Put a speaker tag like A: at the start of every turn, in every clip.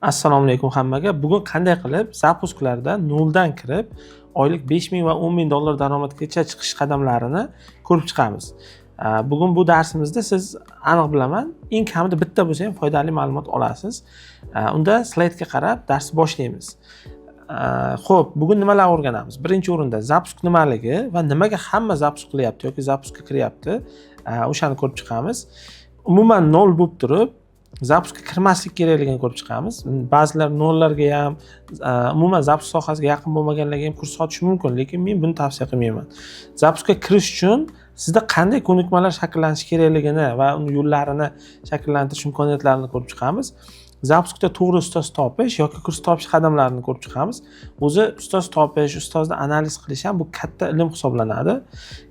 A: Assalomu alaykum hammaga. Bugun qanday qilib zapusklarda noldan kirib, oylik 5000 va 10000 dollar daromadgacha chiqish qadamlarini ko'rib chiqamiz. Bugun bu darsimizda siz aniq bilaman, eng kamida bitta bo'lsa ham foydali ma'lumot olasiz. Unda slaydga qarab darsni boshlaymiz. Xo'p, bugun nimalarni o'rganamiz? Birinchi o'rinda zapusk nimaligi va nimaga hamma zapusk qilyapti yoki zapuskka kiryapti, o'shani ko'rib chiqamiz. Umuman nol bo'lib turib, zapuskka kirmaslik kerakligini ko'rib chiqamiz. Ba'zilar nollarga ham, umuman zapusk sohasiga yaqin bo'lmaganlarga ham kurs sotish mumkin, lekin men buni tavsiya qilmayman. Zapuskka kirish uchun sizda qanday ko'nikmalar shakllanishi kerakligini va uni yo'llarini shakllantirish imkoniyatlarini ko'rib chiqamiz. Zapuskda to'g'ri ustoz topish yoki kurs topish qadamlarini ko'rib chiqamiz. O'zi ustoz topish, ustozni analiz qilish ham bu katta ilm hisoblanadi.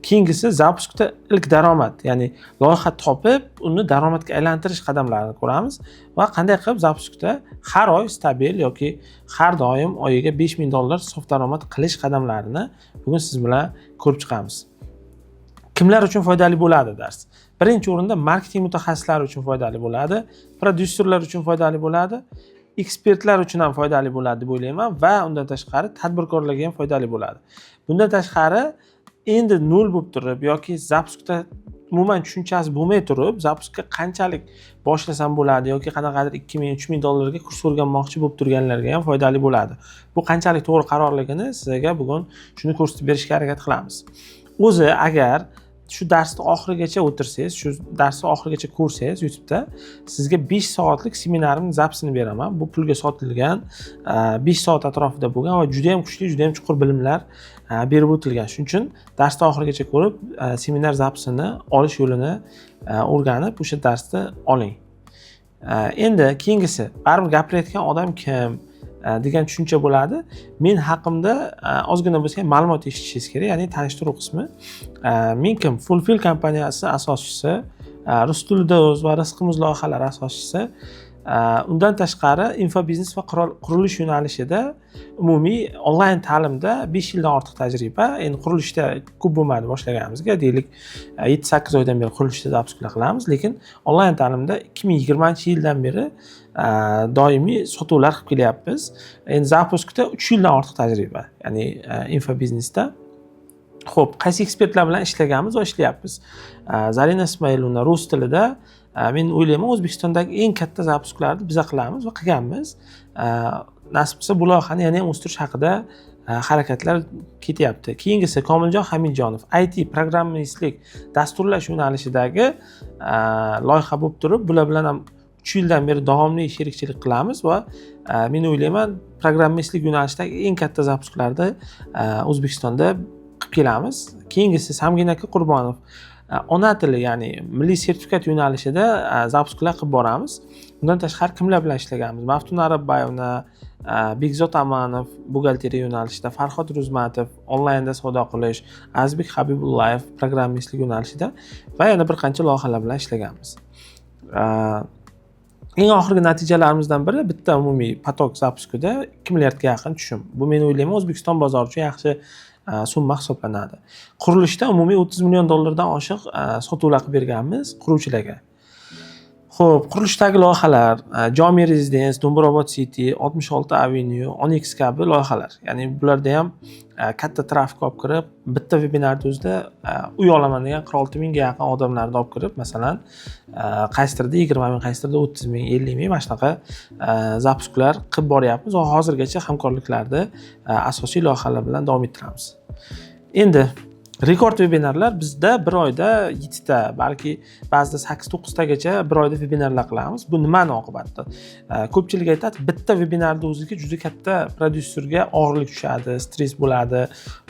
A: Keyingisi zapuskda ilk daromad, ya'ni loyiha topib, uni daromadga aylantirish qadamlarini ko'ramiz va qanday qilib zapuskda har oy stabil yoki har doim oyiga 5000 dollar sof daromad qilish qadamlarini bugun siz bilan ko'rib chiqamiz. Kimlar uchun foydali bo'ladi dars? Birinchi o'rinda marketing mutaxassislari uchun foydali bo'ladi, prodyuserlar uchun foydali bo'ladi, ekspertlar uchun ham foydali bo'ladi deb o'ylayman va undan tashqari tadbirkorlarga ham foydali bo'ladi. Bundan tashqari endi nol bo'lib turib yoki zapuskda umuman tushunchasi bo'lmay turib, zapuskka qanchalik boshlasam bo'ladi yoki qanaqadir 2000-3000 dollarga kurs o'rganmoqchi bo'lib turganlarga ham foydali bo'ladi. Bu qanchalik to'g'ri qarorligini sizga bugun shuni ko'rsatib berishga harakat qilamiz. O'zi agar shu darsni oxirigacha o'tirsangiz, shu darsni oxirigacha ko'rsangiz YouTube'da sizga 5 soatlik seminarimning zapsini beraman. Bu pulga sotilgan, 5 soat atrofida bo'lgan va juda ham kuchli, juda ham chuqur bilimlar berib o'tilgan. Shuning uchun darsni oxirigacha ko'rib, seminar zapsini olish yo'lini o'rganib, o'sha darsni oling. Endi keyingisi, baribir gapirayotgan odam kim degan tushuncha bo'ladi. Men haqimda ozgina bo'lsa ham ma'lumot eshitishingiz kerak, ya'ni tanishtiruv qismi. Men kim? Fulfill kompaniyasi asoschisi, Rustuldo'z va Rizqimiz loyihalari asoschisi. Undan tashqari infobiznes va qurilish yo'nalishida umumiy onlayn ta'limda 5 yildan ortiq tajriba. Endi qurilishda ko'p bo'lmadi boshlaganimizga, deylik 7-8 oydan beri qurilishda zapusklar qilamiz, lekin onlayn ta'limda 2020-yildan beri doimiy sotuvlar qilib kelyapmiz. Endi zapuskda 3 yildan ortiq tajriba, ya'ni infobiznesda. Xo'p, qaysi ekspertlar bilan ishlaganmiz va ishlayapmiz? Zarina Ismoilovna rus tilida men o'ylayman O'zbekistondagi eng katta zapusklarni biz qilamiz va qilganmiz. Nasib bo'lsa bu loyihani yana ham o'stirish haqida harakatlar ketyapti. Keyingisi Komiljon Hamidjonov, IT programmistlik dasturlash yo'nalishidagi loyiha bo'lib turib, bular bilan ham 3 yildan beri davomli sherikchilik qilamiz va men o'ylayman programmistlik yo'nalishidagi eng katta zapusklarni O'zbekistonda qilib kelamiz. Keyingisi Samgin aka Qurbonov, ona tili, ya'ni milliy sertifikat yo'nalishida zapusklar qilib boramiz. Bundan tashqari kimlar bilan ishlaganmiz? Maftun Arabbayevna, Bekzod Amanov buxgalteriya yo'nalishida, Farhod Ruzmatov onlaynda savdo qilish, Azbek Habibullayev programmistlik yo'nalishida va yana bir qancha loyihalar bilan ishlaganmiz. Eng oxirgi natijalarimizdan biri bitta umumiy potok zapuskida 2 milliardga yaqin tushum. Bu men o'ylayman O'zbekiston bozori uchun yaxshi summa hisoblanadi. Qurilishda umumiy 30 million dollardan oshiq sotuvlar qilib berganmiz quruvchilarga. Xo'p, qurilishdagi loyihalar Jomi Residence, Do'mbrobod City, 66 Avenue, Onyx kabi loyihalar. Ya'ni bularda ham katta trafik olib kirib, bitta vebinarda o'zida uy olaman degan 46 mingga yaqin odamlarni olib kirib, masalan, qaysidirda 20 ming, qaysidirda 30 ming, 50 ming mana shunaqa zapusklar qilib boryapmiz va hozirgacha hamkorliklarni asosiy loyihalar bilan davom ettiramiz. Endi rekord vebinarlar bizda bir oyda 7 ta, balki ba'zida 8-9 tagacha bir oyda vebinarlar qilamiz. Bu nimani oqibati? Ko'pchilik aytadi, bitta vebinarda o'ziga juda katta prodyuserga og'irlik tushadi, stress bo'ladi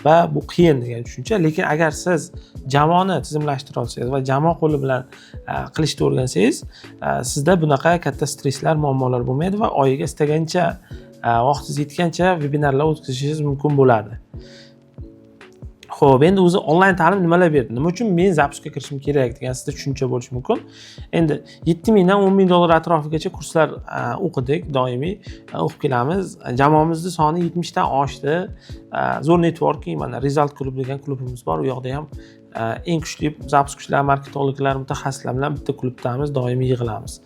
A: va bu qiyin degan tushuncha. Lekin agar siz jamoani tizimlashtira olsangiz va jamoa qo'li bilan qilishni o'rgansangiz, sizda bunaqa katta stresslar, muammolar bo'lmaydi va oyiga istagancha, vaqtingiz yetgancha vebinarlar o'tkazishingiz mumkin bo'ladi. Xo'p, endi o'zi onlayn ta'lim nimalar berdi? Nima uchun men zapuskka kirishim kerak degan sizda tushuncha bo'lishi mumkin. Endi 7000 dan 10000 dollar atrofigacha kurslar o'qidik, doimiy o'qib kelamiz. Jamoamizning soni 70 dan oshdi. Zo'r networking, mana Result klub degan klubimiz bor. U yoqda ham eng kuchli zapuskchilar, marketologlar, mutaxassislar bilan bitta klubdamiz, doimiy yig'ilamiz.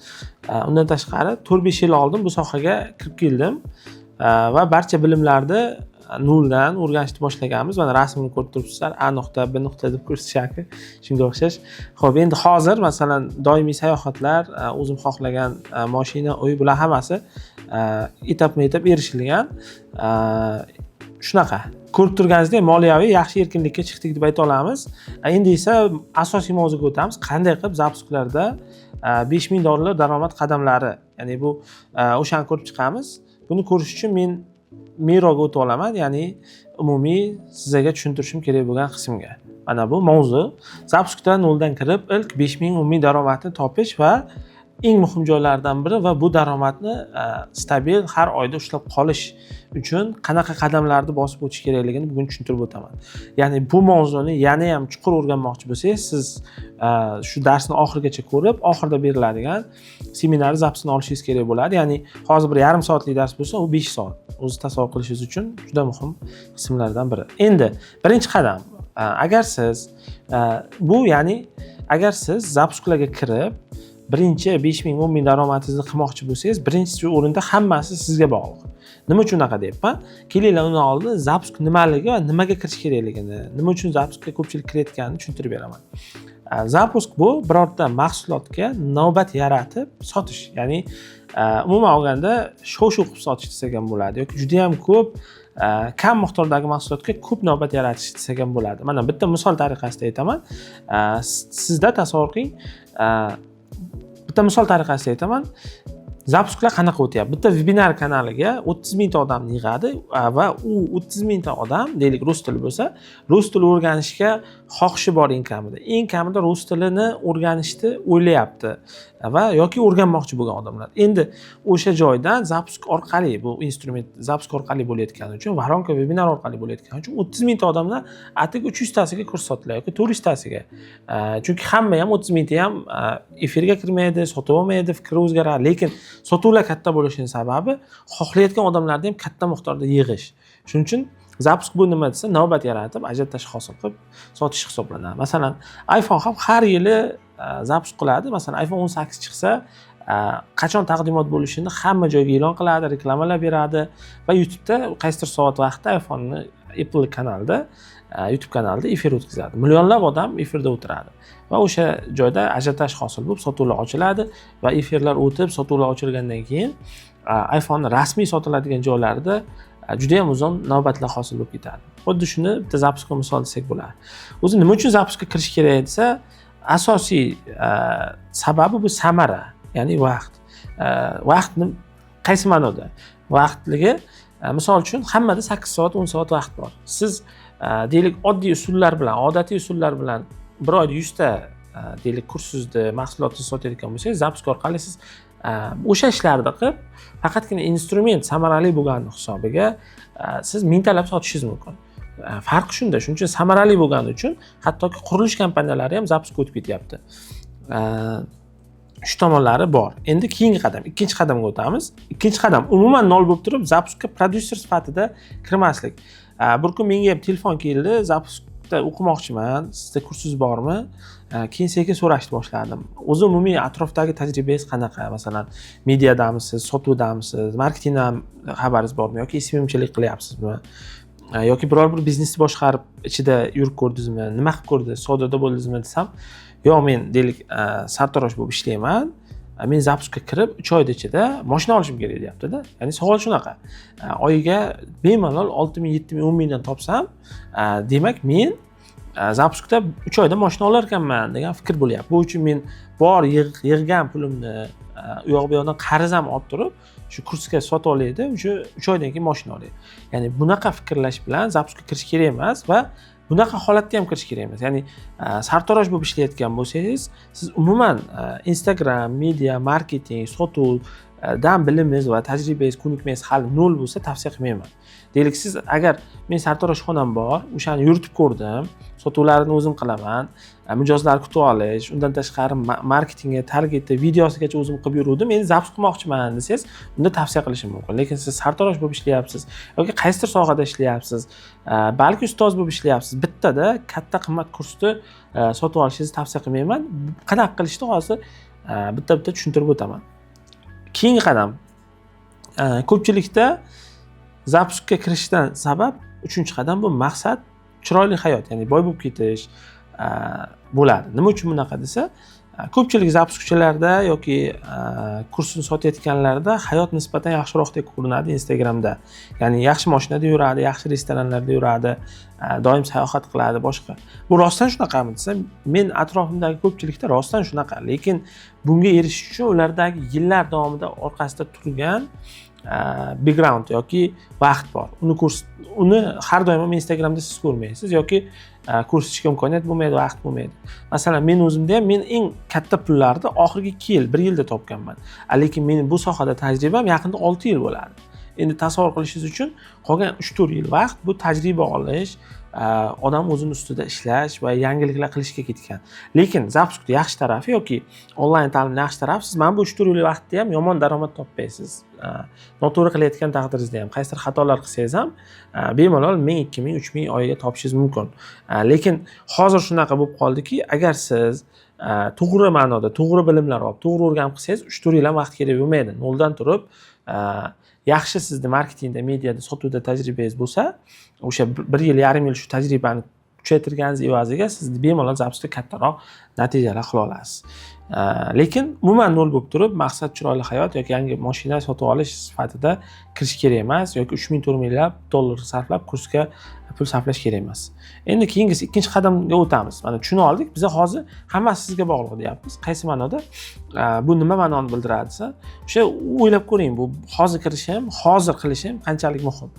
A: Undan tashqari 4-5 yil oldin bu sohaga kirib keldim va barcha bilimlarni noldan o'rganishni boshlaganmiz. Mana rasmini ko'rib turibsizlar. A nuqta, B nuqta deb ko'rsatishadi. Shunga o'xshash. Xo'p, endi hozir masalan doimiy sayohatlar, o'zim xohlagan mashina, uy bular hammasi etap-etap erishilgan. Shunaqa. Ko'rib turganingizdek, moliyaviy yaxshi erkinlikka chiqdik deb ayta olamiz. Endi esa asosiy mavzuga o'tamiz. Qanday qilib zapusklarda $5000 daromad qadamlari, ya'ni bu o'shani ko'rib chiqamiz. Buni ko'rish uchun men Miroga o'tib olaman, ya'ni umumiy sizlarga tushuntirishim kerak bo'lgan qismga. Mana bu mavzu. Zapuskda noldan kirib ilk 5000 umumiy daromadni topish va eng muhim joylardan biri va bu daromadni stabil har oyda ushlab qolish uchun qanaqa qadamlarni bosib o'tish kerakligini bugun tushuntirib o'taman. Ya'ni bu mavzuni yana ham chuqur o'rganmoqchi bo'lsangiz, siz shu darsni oxirigacha ko'rib, oxirida beriladigan seminar zapisini olishingiz kerak bo'ladi. Ya'ni hozir bir yarim soatlik dars bo'lsa, u 5 soat. O'zi tasavvur qilishingiz uchun juda muhim qismlardan biri. Endi birinchi qadam, agar siz agar siz zapusklarga kirib birinchi 5000 10 daromadingizni qilmoqchi bo'lsangiz, birinchi o'rinda hammasi sizga bog'liq. Nima uchun unaqa deyapman? Kelinglar undan oldin zapusk nimaligi va nimaga kirish kerakligini, nima uchun zapuskga ko'pchilik kirayotganini tushuntirib beraman. Zapusk bu birorta mahsulotga navbat yaratib sotish, ya'ni umuman olganda shov-shuv qilib sotish desak ham bo'ladi yoki juda ham ko'p kam miqdordagi mahsulotga ko'p navbat yaratish desak ham bo'ladi. Mana bitta misol tariqasida aytaman. Sizda tasavvur qiling, zapusklar qanaqa o'tyapti? Bitta webinar kanaliga 30 mingta odamni yig'adi va u 30 mingta odam, deylik rus tili bo'lsa, rus tili o'rganishga xohishi bor eng kamida rus tilini o'rganishni o'ylayapti va yoki o'rganmoqchi bo'lgan odamlar. Endi o'sha joydan zapusk orqali, bu instrument zapusk orqali bo'layotgani uchun, Varonka webinar orqali bo'layotgani uchun 30 mingta odamdan atiq 300 tasiga kurs sotiladi yoki 400 tasiga. Chunki hamma ham 30 mingta ham efirga kirmaydi, sotib olmaydi, fikri o'zgaradi, lekin sotuvlar katta bo'lishining sababi xohlayotgan odamlarni ham katta miqdorda yig'ish. Shuning uchun zapusk bu nima desa, navbat yaratib, ajiotaj hosil qilib sotish hisoblanadi. Masalan, iPhone ham har yili zapusk qiladi. Masalan, iPhone 18 chiqsa, qachon taqdimot bo'lishini hamma joyga e'lon qiladi, reklamalar beradi va YouTube'da qaysidir soat vaqtda iPhone'ni Apple kanalida, YouTube kanalida efir o'tkazadi. Millionlab odam efirda o'tiradi. Va o'sha joyda ajiotaj hosil bo'lib, sotuvlar ochiladi va efirlar o'tib, sotuvlar ochilgandan keyin iPhone rasmiy sotiladigan joylarda juda ham uzun navbatlar hosil bo'lib ketadi. Xuddi shuni bitta zapuskga misol desak bo'ladi. O'zi nima uchun zapuskga kirish kerak desa, asosiy sababi bu samara, ya'ni vaqt. Vaqtni qaysi ma'noda? Vaqtligi, misol uchun hammada 8 soat, 10 soat vaqt bor. Siz deylik oddiy usullar bilan, odatiy usullar bilan bir oyda 100 ta deylik kursingizni, mahsulotingizni sotayotgan bo'lsangiz, zapusk orqali siz o'sha ishlarni qilib, faqatgina instrument samarali bo'lgani hisobiga siz mingtalab sotishingiz mumkin. Farqi shunda. Shuning uchun samarali bo'lgani uchun hattoki qurilish kompaniyalari ham zapuskga o'tib ketyapti. Shu tomonlari bor. Endi keyingi qadam, ikkinchi qadamga o'tamiz. Ikkinchi qadam umuman nol bo'lib turib, zapuskga prodyuser sifatida kirmaslik. Bir kun menga ham telefon keldi, zapuskda o'qimoqchiman, sizda kursingiz bormi? Keyin sekin so'rashni boshladim. O'zi umumiy atrofdagi tajribangiz qanaqa? Masalan, mediadamisiz, sotuvdamisiz, marketingdan xabaringiz bormi yoki SMMchilik qilyapsizmi? Yoki biror bir biznesni boshqarib ichida yurib ko'rdingizmi? Nima qilib ko'rdingiz? Savdoda bo'ldingizmi desam, yo'q, men deylik sartarosh bo'lib ishlayman. Men zapuskga kirib 3 oyda ichida mashina olishim kerak deyapti-da. Ya'ni savol shunaqa. Oyiga bemalol 6000, 7000, 10000 dan topsam, demak men zapuskda 3 oyda mashina olar ekanman degan fikr bo'lyapti. Bu uchun men bor yig'gan pulimni u yoq bu yoqdan qarz ham olib turib, shu kursga sotib olaydi, o'sha 3 oydan keyin mashina olaydi. Ya'ni bunaqa fikrlash bilan zapuskga kirish kerak emas va bunaqa holatda ham kirish kerak emas. Ya'ni sartarosh bo'lib ishlayotgan bo'lsangiz, siz umuman Instagram, media, marketing, sotuv, dan bilimingiz va tajribangiz ko'nikmangiz hali nol bo'lsa tavsiya qilmayman. Deylik siz agar men sartaroshxonam bor, o'shani yuritib ko'rdim, sotuvlarini o'zim qilaman, mijozlar kutib olish, undan tashqari marketingga, targetga, videosigacha o'zim qilib yuruvdim. Endi zaps qilmoqchiman desangiz, unda tavsiya qilishim mumkin. Lekin siz sartarosh bo'lib ishlayapsiz yoki qaysidir sohada ishlayapsiz, balki ustoz bo'lib ishlayapsiz, bittada katta qimmat kursni sotib olishingizni tavsiya qilmayman. Qanaqa qilishni hozir bitta tushuntirib o'taman. Keyingi qadam, ko'pchilikda zapuskga kirishdan sabab 3-qadam bu maqsad chiroyli hayot, ya'ni boy bo'lib ketish bo'ladi. Nima uchun bunaqa desa, ko'pchilik zapuskchilarda yoki kursini sotayotganlarda hayot nisbatan yaxshiroqdek ko'rinadi Instagramda. Ya'ni yaxshi mashinada yuradi, yaxshi restoranlarda yuradi, doim sayohat qiladi, boshqa. Bu rostdan shunaqami desa, men atrofimdagi ko'pchilikda rostdan shunaqa. Lekin bunga erishish uchun ulardagi yillar davomida orqasida turgan background yoki vaqt bor. Uni har doim Instagramda siz ko'rmaysiz yoki ko'rsatishga imkoniyat bo'lmaydi, vaqt bo'lmaydi. Masalan, men o'zimda ham men eng katta pullarni oxirgi 2 yil, 1 yilda topganman. Lekin mening bu sohada tajribam yaqinda 6 yil bo'ladi. Endi tasavvur qilishingiz uchun qolgan 3-4 yil vaqt bu tajriba olish, odam o'zini ustida ishlash va yangiliklar qilishga ketgan. Lekin zapuskning yaxshi tarafi yoki onlayn ta'limning yaxshi tarafi, siz mana bu 3-4 yil vaqtda ham yomon daromad topmaysiz. Noto'g'ri qilayotgan taqdiringizda ham, qaysidir xatolar qilsangiz ham bemalol 1000, 2000, 3000 oyiga topishingiz mumkin. Lekin hozir shunaqa bo'lib qoldiki, agar siz to'g'ri ma'noda, to'g'ri bilimlar olib, to'g'ri o'rganib qilsangiz, 3-4 yil ham vaqt kerak bo'lmaydi. Noldan turib yaxshi sizni marketingda, mediada, sotuvda tajribangiz bo'lsa, o'sha 1 yil, yarim yil shu tajribani kuchaytirganingiz evaziga siz bemalol zapuskda kattaroq natijalar qila olasiz. Lekin umuman nol bo'lib turib, maqsad chiroyli hayot yoki yangi mashina sotib olish sifatida kirish kerak emas yoki 3000-4000 dollar sarflab kursga pul sarflash kerak emas. Endi keyingisi ikkinchi qadamga o'tamiz. Mana tushuna oldik. Biz hozir hammasi sizga bog'liq deyapmiz. Qaysi ma'noda? Bu nima ma'noni bildiradi desa, o'sha o'ylab ko'ring, bu hozir kirishim, hozir qilishim qanchalik muhim.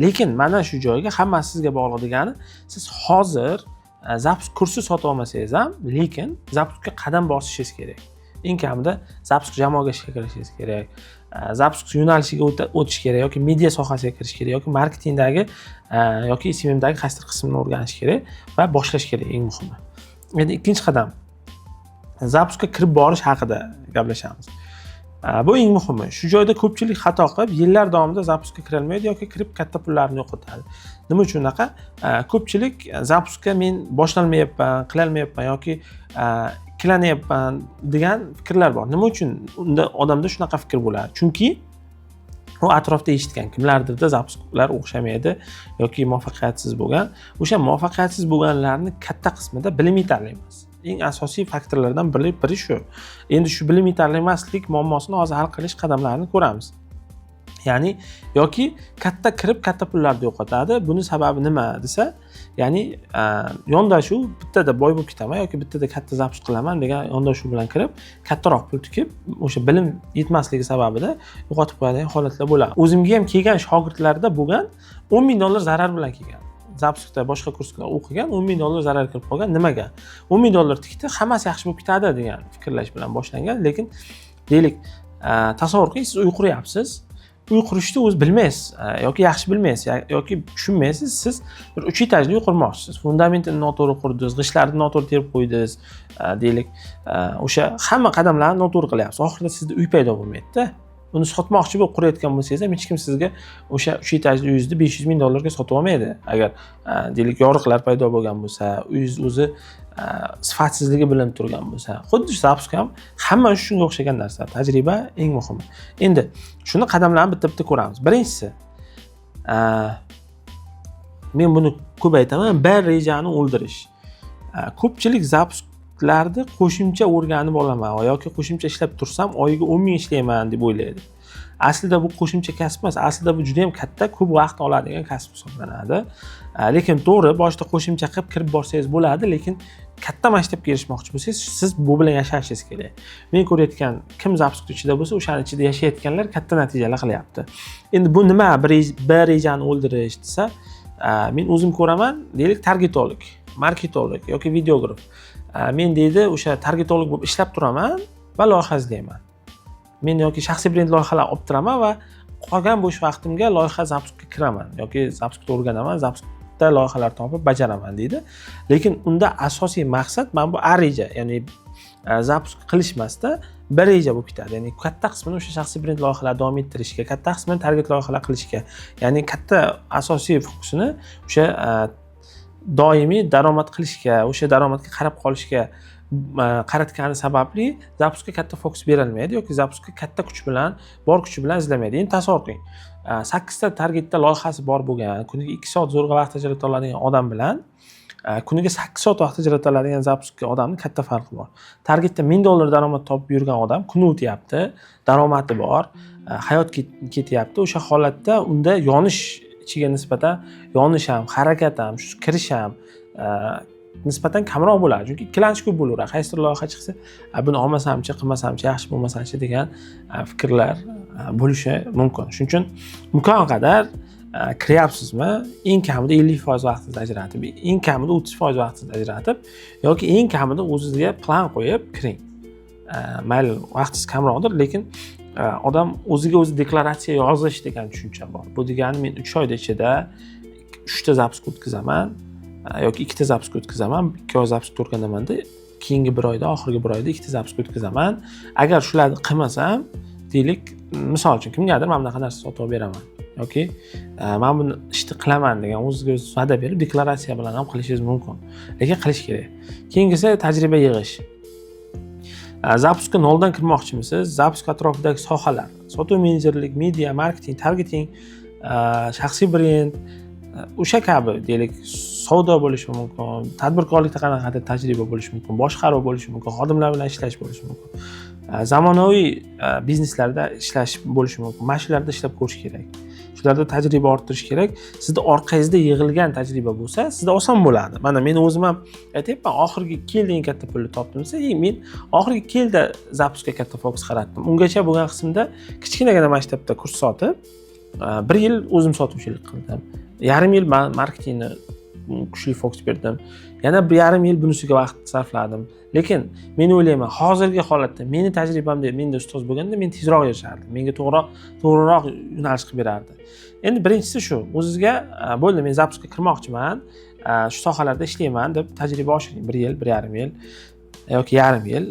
A: Lekin mana shu joyga hammasi sizga bog'liq degani, siz hozir zapusk kursi sotib olmasangiz ham, lekin zapuskga qadam bosishingiz kerak. Eng kamida zapusk jamoaga ishga kirishingiz kerak. Zapusk yo'nalishiga o'tish kerak yoki media sohasiga kirish kerak yoki marketingdagi yoki SMMdagi qaysidir qismini o'rganish kerak va boshlash kerak, eng muhimi. Endi ikkinchi qadam, zapuskga kirib borish haqida gaplashamiz. Bu eng muhimi. Shu joyda ko'pchilik xato qilib, yillar davomida zapuskga kira olmaydi yoki kirib katta pullarni yo'qotadi. Nima uchun unaqa? Ko'pchilik zapuskga men boshlolmayapman, qila olmayapman yoki tiklanyapman degan fikrlar bor. Nima uchun unda odamda shunaqa fikr bo'ladi? Chunki u atrofda eshitgan kimlardirda zapusklar o'xshamaydi yoki muvaffaqiyatsiz bo'lgan. O'sha muvaffaqiyatsiz bo'lganlarning katta qismida bilim yetarli emas. Eng asosiy faktorlardan biri shu. Endi shu bilim yetarli emaslik muammosini hozir hal qilish qadamlarini ko'ramiz. Ya'ni yoki katta kirib katta pullarni yo'qotadi. Buni sababi nima desa, ya'ni yondashuv bittada boy bo'lib ketaman yoki bittada katta zapusk qilaman degan yondashuv bilan kirib, kattaroq pul tikib, o'sha bilim yetmasligi sababida yo'qotib qo'yadigan holatlar bo'ladi. O'zimga ham kelgan shogirdlarda bo'lgan, $10,000 zarar bilan kelgan. Zapuskda boshqa kursda o'qigan, $10,000 zarar kirib qolgan. Nimaga? $10,000 tikdi, hammasi yaxshi bo'lib ketadi degan fikrlash bilan boshlangan. Lekin deylik, tasavvur qiling, siz uy quryapsiz. Uy qurishni o'zi bilmaysiz yoki yaxshi bilmaysiz yoki tushunmaysiz. Siz bir 3 etajli uy qurmoqchisiz. Fundamentini noto'g'ri qurdingiz, g'ishtlarni noto'g'ri terib qo'ydingiz. Deylik, o'sha hamma qadamlarni noto'g'ri qilyapsiz. Oxirida sizda uy paydo bo'lmaydi-da. Uni sotmoqchi bo'lib qurayotgan bo'lsangiz ham hech kim sizga o'sha 3 etajli uyingizni $500,000 ga sotib olmaydi. Agar deylik yoriqlar paydo bo'lgan bo'lsa, uyingiz o'zi sifatsizligi bilinib turgan bo'lsa, xuddi zapusk ham hamma shunga o'xshagan narsa. Tajriba eng muhimi. Endi shuni qadamlarni bitta-bitta ko'ramiz. Birinchisi, men buni ko'p aytaman, bir rejani o'ldirish. Ko'pchilik zapusklarni qo'shimcha o'rganib olaman yoki qo'shimcha ishlab tursam oyiga 10,000 ishlayman deb o'ylaydi. Aslida bu qo'shimcha kasb emas, aslida bu juda ham katta, ko'p vaqt oladigan kasb hisoblanadi. Lekin to'g'ri, boshida qo'shimcha qilib kirib borsangiz bo'ladi, lekin katta masshtabga erishmoqchi bo'lsangiz, siz bu bilan yashashingiz kerak. Men ko'rayotgan kim zapuskning ichida bo'lsa, o'shaning ichida yashayotganlar katta natijalar qilyapti. Endi bu nima? Bir rejani o'ldirish desa, men o'zim ko'raman, deylik, targetolog, marketolog yoki videograf. Men deydi, o'sha targetolog bo'lib ishlab turaman va loyiha izlayman. men yoki shaxsiy brend loyihalar olib turaman va qolgan bo'sh vaqtimga loyiha zapuskga kiraman yoki zapuskda o'rganaman, zapuskda loyihalar topib bajaraman deydi. Lekin unda asosiy maqsad mana bu reja, ya'ni zapusk qilish emasda bir reja bo'lib ketadi. Ya'ni katta qismini o'sha shaxsiy brend loyihalar davom ettirishga, katta qismini target loyihalar qilishga, ya'ni katta asosiy fokusini o'sha doimiy daromad qilishga, o'sha daromadga qarab qolishga qaratgani sababli zapuskga katta fokus berilmaydi yoki zapuskga katta kuch bilan, bor kuchi bilan izlamaydi. Endi tasavvur qiling. 8 ta targetda loyihasi bor bo'lgan, kuniga 2 soat zo'rg'a vaqt ajrata oladigan odam bilan kuniga 8 soat vaqt ajrata oladigan zapuskga odamni katta farqi bor. Targetda $1000 daromad topib yurgan odam kuni o'tyapti, daromadi bor, hayot ketyapti. O'sha holatda unda yonish ichiga nisbatan yonish ham, harakat ham, kirish ham nisbatan kamroq bo'ladi. Chunki ikkilanish ko'p bo'laveradi. Qaysidir loyiha chiqsa, buni olmasamchi, qilmasamchi, yaxshi bo'lmasanchi degan fikrlar bo'lishi mumkin. Shuning uchun imkon qadar kiryapsizmi, eng kamida 50% vaqtingizni ajratib, eng kamida 30% vaqtingizni ajratib yoki eng kamida o'zingizga plan qo'yib kiring. Mayli vaqtingiz kamroqdir, lekin odam o'ziga o'zi deklaratsiya yozish degan tushuncha bor. Bu degani men 3 oyda ichida 3 ta zapusk o'tkazaman yoki 2 ta zapusk o'tkazaman, 2 oy zapusk o'tkazamanda, keyingi 1 oyda, oxirgi 1 oyda 2 ta zapusk o'tkazaman. Agar shularni qilmasam, deylik, misol uchun kimgadir mana bunaqa narsa sotib beraman yoki men buni ishni qilaman degan o'zingizga o'zingiz va'da berib deklaratsiya bilan ham qilishingiz mumkin. Lekin qilish kerak. Keyingisi tajriba yig'ish. Zapuskka noldan kirmoqchimisiz? Zapusk atrofidagi sohalar, sotuv menejerlik, media, marketing, targeting, shaxsiy brend, o'sha kabi deylik, savdo bo'lishi mumkin, tadbirkorlikda qanaqadir tajriba bo'lishi mumkin, boshqaruv bo'lishi mumkin, xodimlar bilan ishlash bo'lishi mumkin. Zamonaviy bizneslarda ishlash bo'lishi mumkin. Mana shularda ishlab ko'rish kerak. Shularda tajriba orttirish kerak. Sizda orqangizda yig'ilgan tajriba bo'lsa, sizda oson bo'ladi. Mana men o'zim ham aytayapman, oxirgi 2 yilda eng katta pulni topdim desa, men oxirgi 2 yilda zapuskga katta fokus qaratdim. Ungacha bo'lgan qismda kichkinagina masshtabda kurs sotib, 1 yil o'zim sotuvchilik qildim. Yarim yil marketingni kuchli fokus berdim. Yana 1,5 yil bunisiga vaqt sarfladim. Lekin men o'ylayman, hozirgi holatda meni tajribamda menda ustoz bo'lganda men tezroq erishardim. Menga to'g'riroq yo'nalish qilib berardi. Endi birinchisi shu, o'zingizga bo'ldi, men zapuskga kirmoqchiman, shu sohalarda ishlayman deb tajriba oshiring. 1 yil, 1,5 yil yoki yarim yil.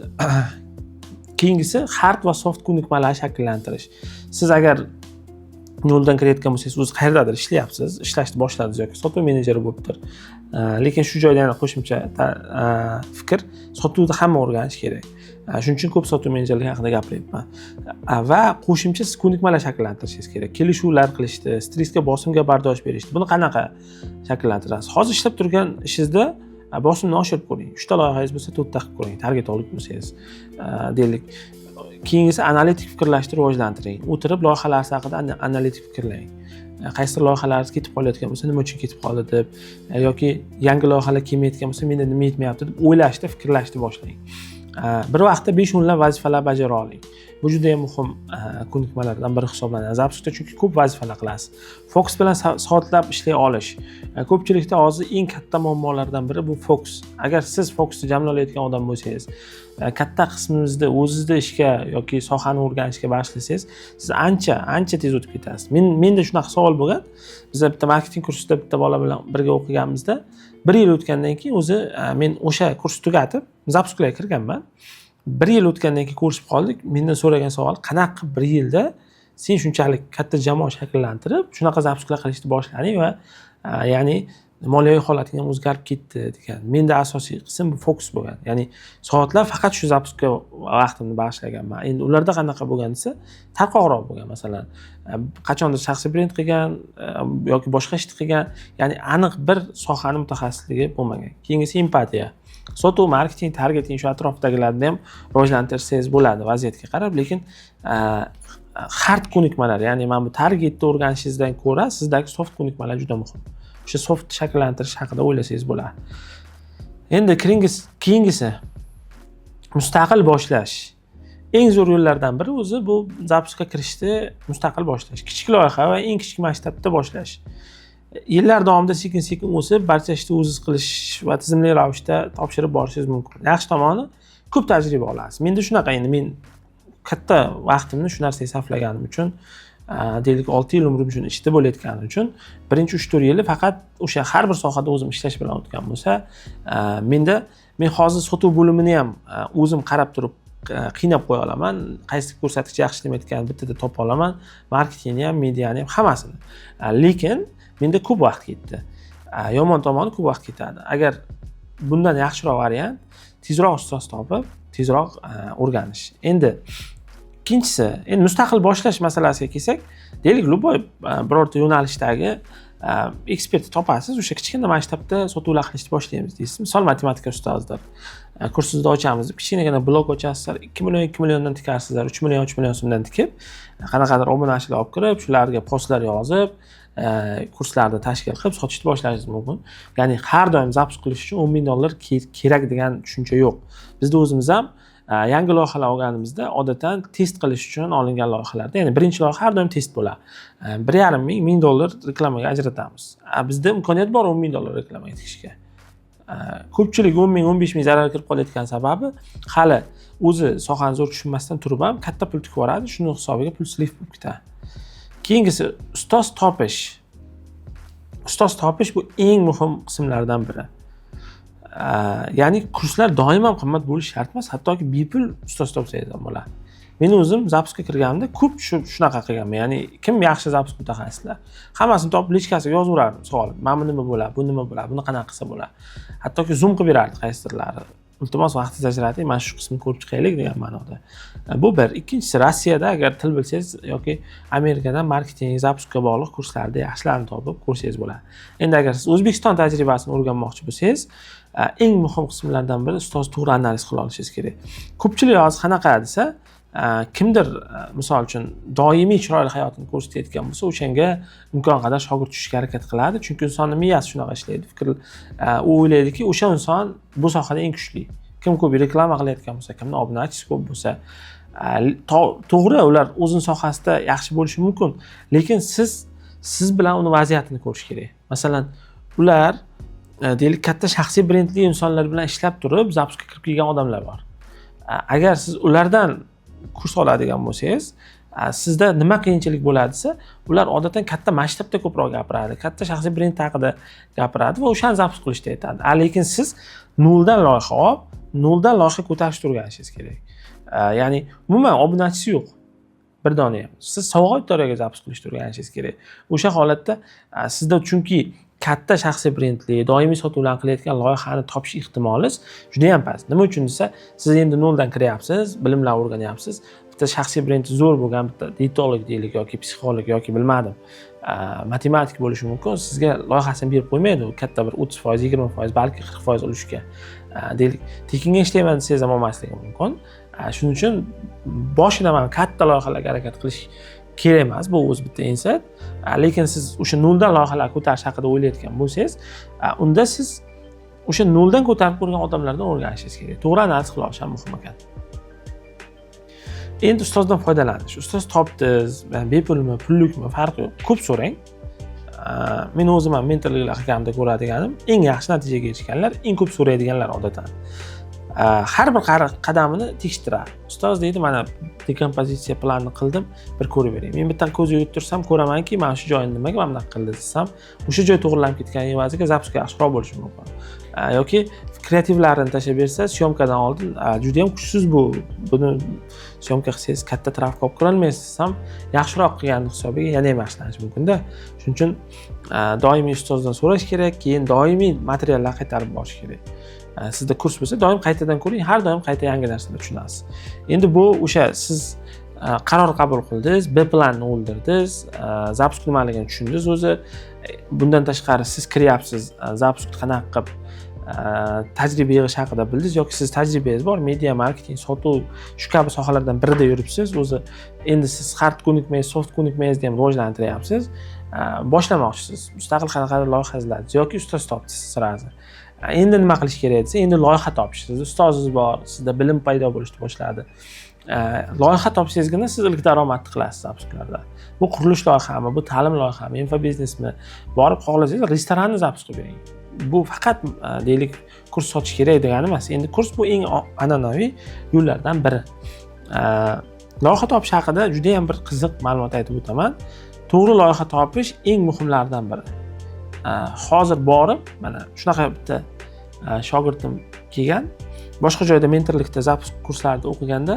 A: Keyingisi hard va soft ko'nikmalar shakllantirish. Siz agar noldan kirayotgan bo'lsangiz, o'z qayerdadir ishlayapsiz, ishlashni boshladingiz yoki sotuv menejeri bo'libdir. Lekin shu joyda yana qo'shimcha fikr, sotuvni hamma o'rganish kerak. Shuning uchun ko'p sotuv menejerligi haqida gapiryapman. Va qo'shimcha siz ko'nikmalar shakllantirishingiz kerak. Kelishuvlar qilishdi, stressga, bosimga bardosh berishdi. Buni qanaqa shakllantirasiz? Hozir ishlab turgan ishingizda bosimni oshirib ko'ring. 3 ta loyihangiz bo'lsa 4 ta qilib ko'ring. Target olib bo'lsangiz, deylik. Keyingisi analitik fikrlashni rivojlantiring. O'tirib loyihalar haqida analitik fikrlang. Qaysi loyihalaringiz ketib qolayotgan bo'lsa, nima uchun ketib qoldi deb yoki yangi loyihalar kelmayotgan bo'lsa, menda nima yetmayapti deb o'ylashni, fikrlashni boshlang. Bir vaqtda 5 o'nlab vazifalar bajara oling. Bu juda ham muhim ko'nikmalardan biri hisoblanadi. Zapuskda chunki ko'p vazifalar qilasiz. Fokus bilan soatlab ishlay olish. Ko'pchilikda hozir eng katta muammolardan biri bu fokus. Agar siz fokusni jamlayotgan odam bo'lsangiz, katta qismingizni o'zingizda ishga yoki sohani o'rganishga bag'ishlasangiz, siz ancha tez o'tib ketasiz. Menda shunaqa savol bo'lgan. Biz bitta marketing kursida bitta bola bilan birga o'qiganimizda, 1 yil o'tgandan keyin o'zi men o'sha kursni tugatib, zapusklarga kirganman. 1 yil o'tgandan keyin ko'rishib qoldik. Mendan so'ragan savol, qanaqa 1 yilda sen shunchalik katta jamoa shakllantirib, shunaqa zapusklar qilishni boshlading va ya'ni moliyaviy holating ham o'zgarib ketdi degan. Menda asosiy qism bu fokus bo'lgan. Ya'ni soatlar faqat shu zapuskga vaqtimni bag'ishlaganman. Endi ularda qanaqa bo'lgan desa, tarqoqroq bo'lgan. Masalan, qachondir shaxsiy brend qilgan yoki boshqa ishni qilgan, ya'ni aniq bir sohani mutaxassisligi bo'lmagan. Keyingisi empatiya. Sotuv, marketing, targeting shu atrofdagilarni ham rivojlantirsangiz bo'ladi vaziyatga qarab, lekin hard ko'nikmalar, ya'ni mana bu targetni o'rganishingizdan ko'ra sizdagi soft ko'nikmalar juda muhim. O'sha soft shakllantirish haqida o'ylasangiz bo'ladi. Endi keyingisi mustaqil boshlash. Eng zo'r yo'llardan biri o'zi bu zapuskga kirishni mustaqil boshlash. Kichik loyiha va eng kichik masshtabda boshlash. Yillar davomida sekin-sekin o'sib, barcha ishni o'zingiz qilish va tizimli ravishda topshirib borishingiz mumkin. Yaxshi tomoni, ko'p tajriba olasiz. Menda shunaqa, endi men katta vaqtimni shu narsaga sarflaganim uchun, deylik 6 yil umrim shuni ishda bo'layotgani uchun birinchi 3-4 yili faqat o'sha har bir sohada o'zim ishlash bilan o'tgan bo'lsa, men hozir sotuv bo'limini ham o'zim qarab turib qiynab qo'ya olaman. Qaysi ko'rsatkich yaxshi ishlayotganini bittada topa olaman. Marketingni ham, mediani ham hammasini. Lekin menda ko'p vaqt ketdi. Yomon tomoni ko'p vaqt ketadi. Agar bundan yaxshiroq variant tezroq ustoz topib, tezroq o'rganish. Endi ikkinchisi, endi mustaqil boshlash masalasiga kelsak, deylik, любой birorta yo'nalishdagi ekspertni topasiz, o'sha kichkina masshtabda sotuvlar qilishni boshlaymiz deysiz. Misol, matematika ustozidir. Kursingizni ochamiz deb kichkinagina blog ochasizlar, 2 milliondan tikarsizlar, 3 million so'mdan tikib, qanaqadir obunachilar olib kirib, shularga postlar yozib, kurslarni tashkil qilib sotishni boshlashingiz mumkin. Ya'ni har doim zapus qilish uchun $10,000 kerak degan tushuncha yo'q. Bizda o'zimiz ham yangi loyihalar olganimizda odatdan test qilish uchun olingan loyihalarda, ya'ni birinchi loyiha har doim test bo'ladi. $1,500 reklamaga ajratamiz. Bizda imkoniyat bor $10,000 reklamaga tikishga. Ko'pchilik 10,000, 15,000 zarar kirib qolayotgan sababi hali o'zi sohani zo'r tushunmasdan turib ham katta pul tikib yuboradi, shuni hisobiga pul slif bo'lib ketadi. Keyingisi ustoz topish. Ustoz topish bu eng muhim qismlardan biri. Ya'ni kurslar doim ham qimmat bo'lishi shart emas, hattoki bepul ustoz topsangiz ham bo'ladi. Men o'zim zapusga kirganimda ko'p shunaqa qilganman. Ya'ni kim yaxshi zapus mutaxassislar, hammasini topib lichkasiga yozaverardim savol. Mana bu nima bo'ladi, bu nima bo'ladi, buni qanaqa qilsa bo'ladi. Hattoki zoom qilib berardi qaysidirlari. Iltimos vaqtingizni ajrating, mana shu qismini ko'rib chiqaylik degan ma'noda. Bu bir. Ikkinchisi, Rossiyada agar til bilsangiz yoki Amerikadan marketing, zapuska bog'liq kurslarda yaxshilarni topib ko'rsangiz bo'ladi. Endi agar siz O'zbekiston tajribasini o'rganmoqchi bo'lsangiz, eng muhim qismlardan biri ustoz to'g'ri analiz qila olishingiz kerak. Ko'pchilik hozir qanaqa desa, kimdir misol uchun doimiy chiroyli hayotini ko'rsatayotgan bo'lsa, o'shanga imkon qadar shogird tushishga harakat qiladi, chunki insonning miyasi shunaqa ishlaydi. U o'ylaydiki, o'sha inson bu sohada eng kuchli. Kim ko'p reklama qilayotgan bo'lsa, kimning obunachisi ko'p bo'lsa, to'g'ri, ular o'zining sohasida yaxshi bo'lishi mumkin, lekin siz bilan uni vaziyatini ko'rish kerak. Masalan, ular deylik katta shaxsiy brendli insonlar bilan ishlab turib, zapusga kirib kelgan odamlar bor. Agar siz ulardan kurs oladigan bo'lsangiz, sizda nima qiyinchilik bo'ladi desa, ular odatdan katta masshtabda ko'proq gapiradi, katta shaxsiy brend haqida gapiradi va o'shani zapus qilishni aytadi. Lekin siz noldan loyiha olib, noldan loyiha ko'tarishni o'rganishingiz kerak. Ya'ni umuman obunachisi yo'q. Bir dona ham. Siz sovg'a auditoriyaga zapus qilishni o'rganishingiz kerak. O'sha holatda sizda chunki katta shaxsiy brendli, doimiy sotuvlarni qilayotgan loyihani topish ehtimoli juda ham past. Nima uchun desa, siz endi noldan kiryapsiz, bilimlar o'rganyapsiz. Bitta shaxsiy brendi zo'r bo'lgan, bitta dietolog deylik yoki psixolog yoki bilmadim, matematik bo'lishi mumkin. Sizga loyihasini berib qo'ymaydi, u katta bir 30%, 20%, balki 40% ulushga. Deylik, tekinga ishlayman desangiz ham olmasligi mumkin. Shuning uchun boshida mana katta loyihalarga harakat qilish kerak emas, bu o'z bitta insight. Lekin siz o'sha noldan loyihalar ko'tarish haqida o'ylayotgan bo'lsangiz, unda siz o'sha noldan ko'tarib ko'rgan odamlardan o'rganishingiz kerak. To'g'ri analiz qila olish ham muhim ekan. Endi ustozdan foydalanish. Ustoz topdingiz, bepulmi, pullikmi, farqi yo'q. Ko'p so'rang. Men o'zim ham mentorliklar qilganimda ko'radiganim, eng yaxshi natijaga erishganlar eng ko'p so'raydiganlar odatdan. Har bir qadamini tekshiradi. Ustoz deydi, mana dekompozitsiya planini qildim, bir ko'rib bering. Men bittadan ko'z yugurib tursam, ko'ramanki, mana shu joyini nimaga mana bunaqa qildi desam, o'sha joy to'g'rilanib ketgan evaziga zapuska yaxshiroq bo'lishi mumkin. Yoki kreativlarni tashlab bersa, syomkadan oldin juda ham kuchsiz bu. Buni syomka qilsangiz katta trafik olib kirolmaysiz desam, yaxshiroq qilganning hisobiga yana ham yaxshilanishi mumkin-da. Shuning uchun doimiy ustozdan so'rash kerak, keyin doimiy materiallar qaytarib borish kerak. Sizda kurs bo'lsa, doim qaytadan ko'ring, har doim qayta yangi narsalar tushunasiz. Endi bu o'sha siz qaror qabul qildingiz, B planni o'ldirdingiz, zapus nimaligini tushundingiz o'zi. Bundan tashqari siz kiryapsiz, zapusni qanaqa qilib tajriba yig'ish haqida bildingiz yoki siz tajribangiz bor, media marketing, sotuv shu kabi sohalardan birida yuribsiz. O'zi endi siz hard ko'nikmaysiz, soft ko'nikmaysiz deb rivojlantiryapsiz. Boshlamoqchisiz. Mustaqil qanaqadir loyiha izladingiz yoki ustoz topdingiz sirazi. Endi nima qilish kerak desa, endi loyiha topish. Sizda ustozingiz bor, sizda bilim paydo bo'lishni boshladi. Loyiha topsangizgina siz ilk daromadni qilasiz zapusklarda. Bu qurilish loyihami, bu ta'lim loyihami, infobiznesmi, borib xohlasangiz restoranni zapus qilib bering. Bu faqat deylik kurs sotish kerak degani emas. Endi kurs bu eng an'anaviy yo'llardan biri. Loyiha topish haqida juda ham bir qiziq ma'lumot aytib o'taman. To'g'ri loyiha topish eng muhimlaridan biri. Hozir borib, mana shunaqa bitta shogirdim kelgan. Boshqa joyda mentorlikda zapisk kurslarida o'qiganda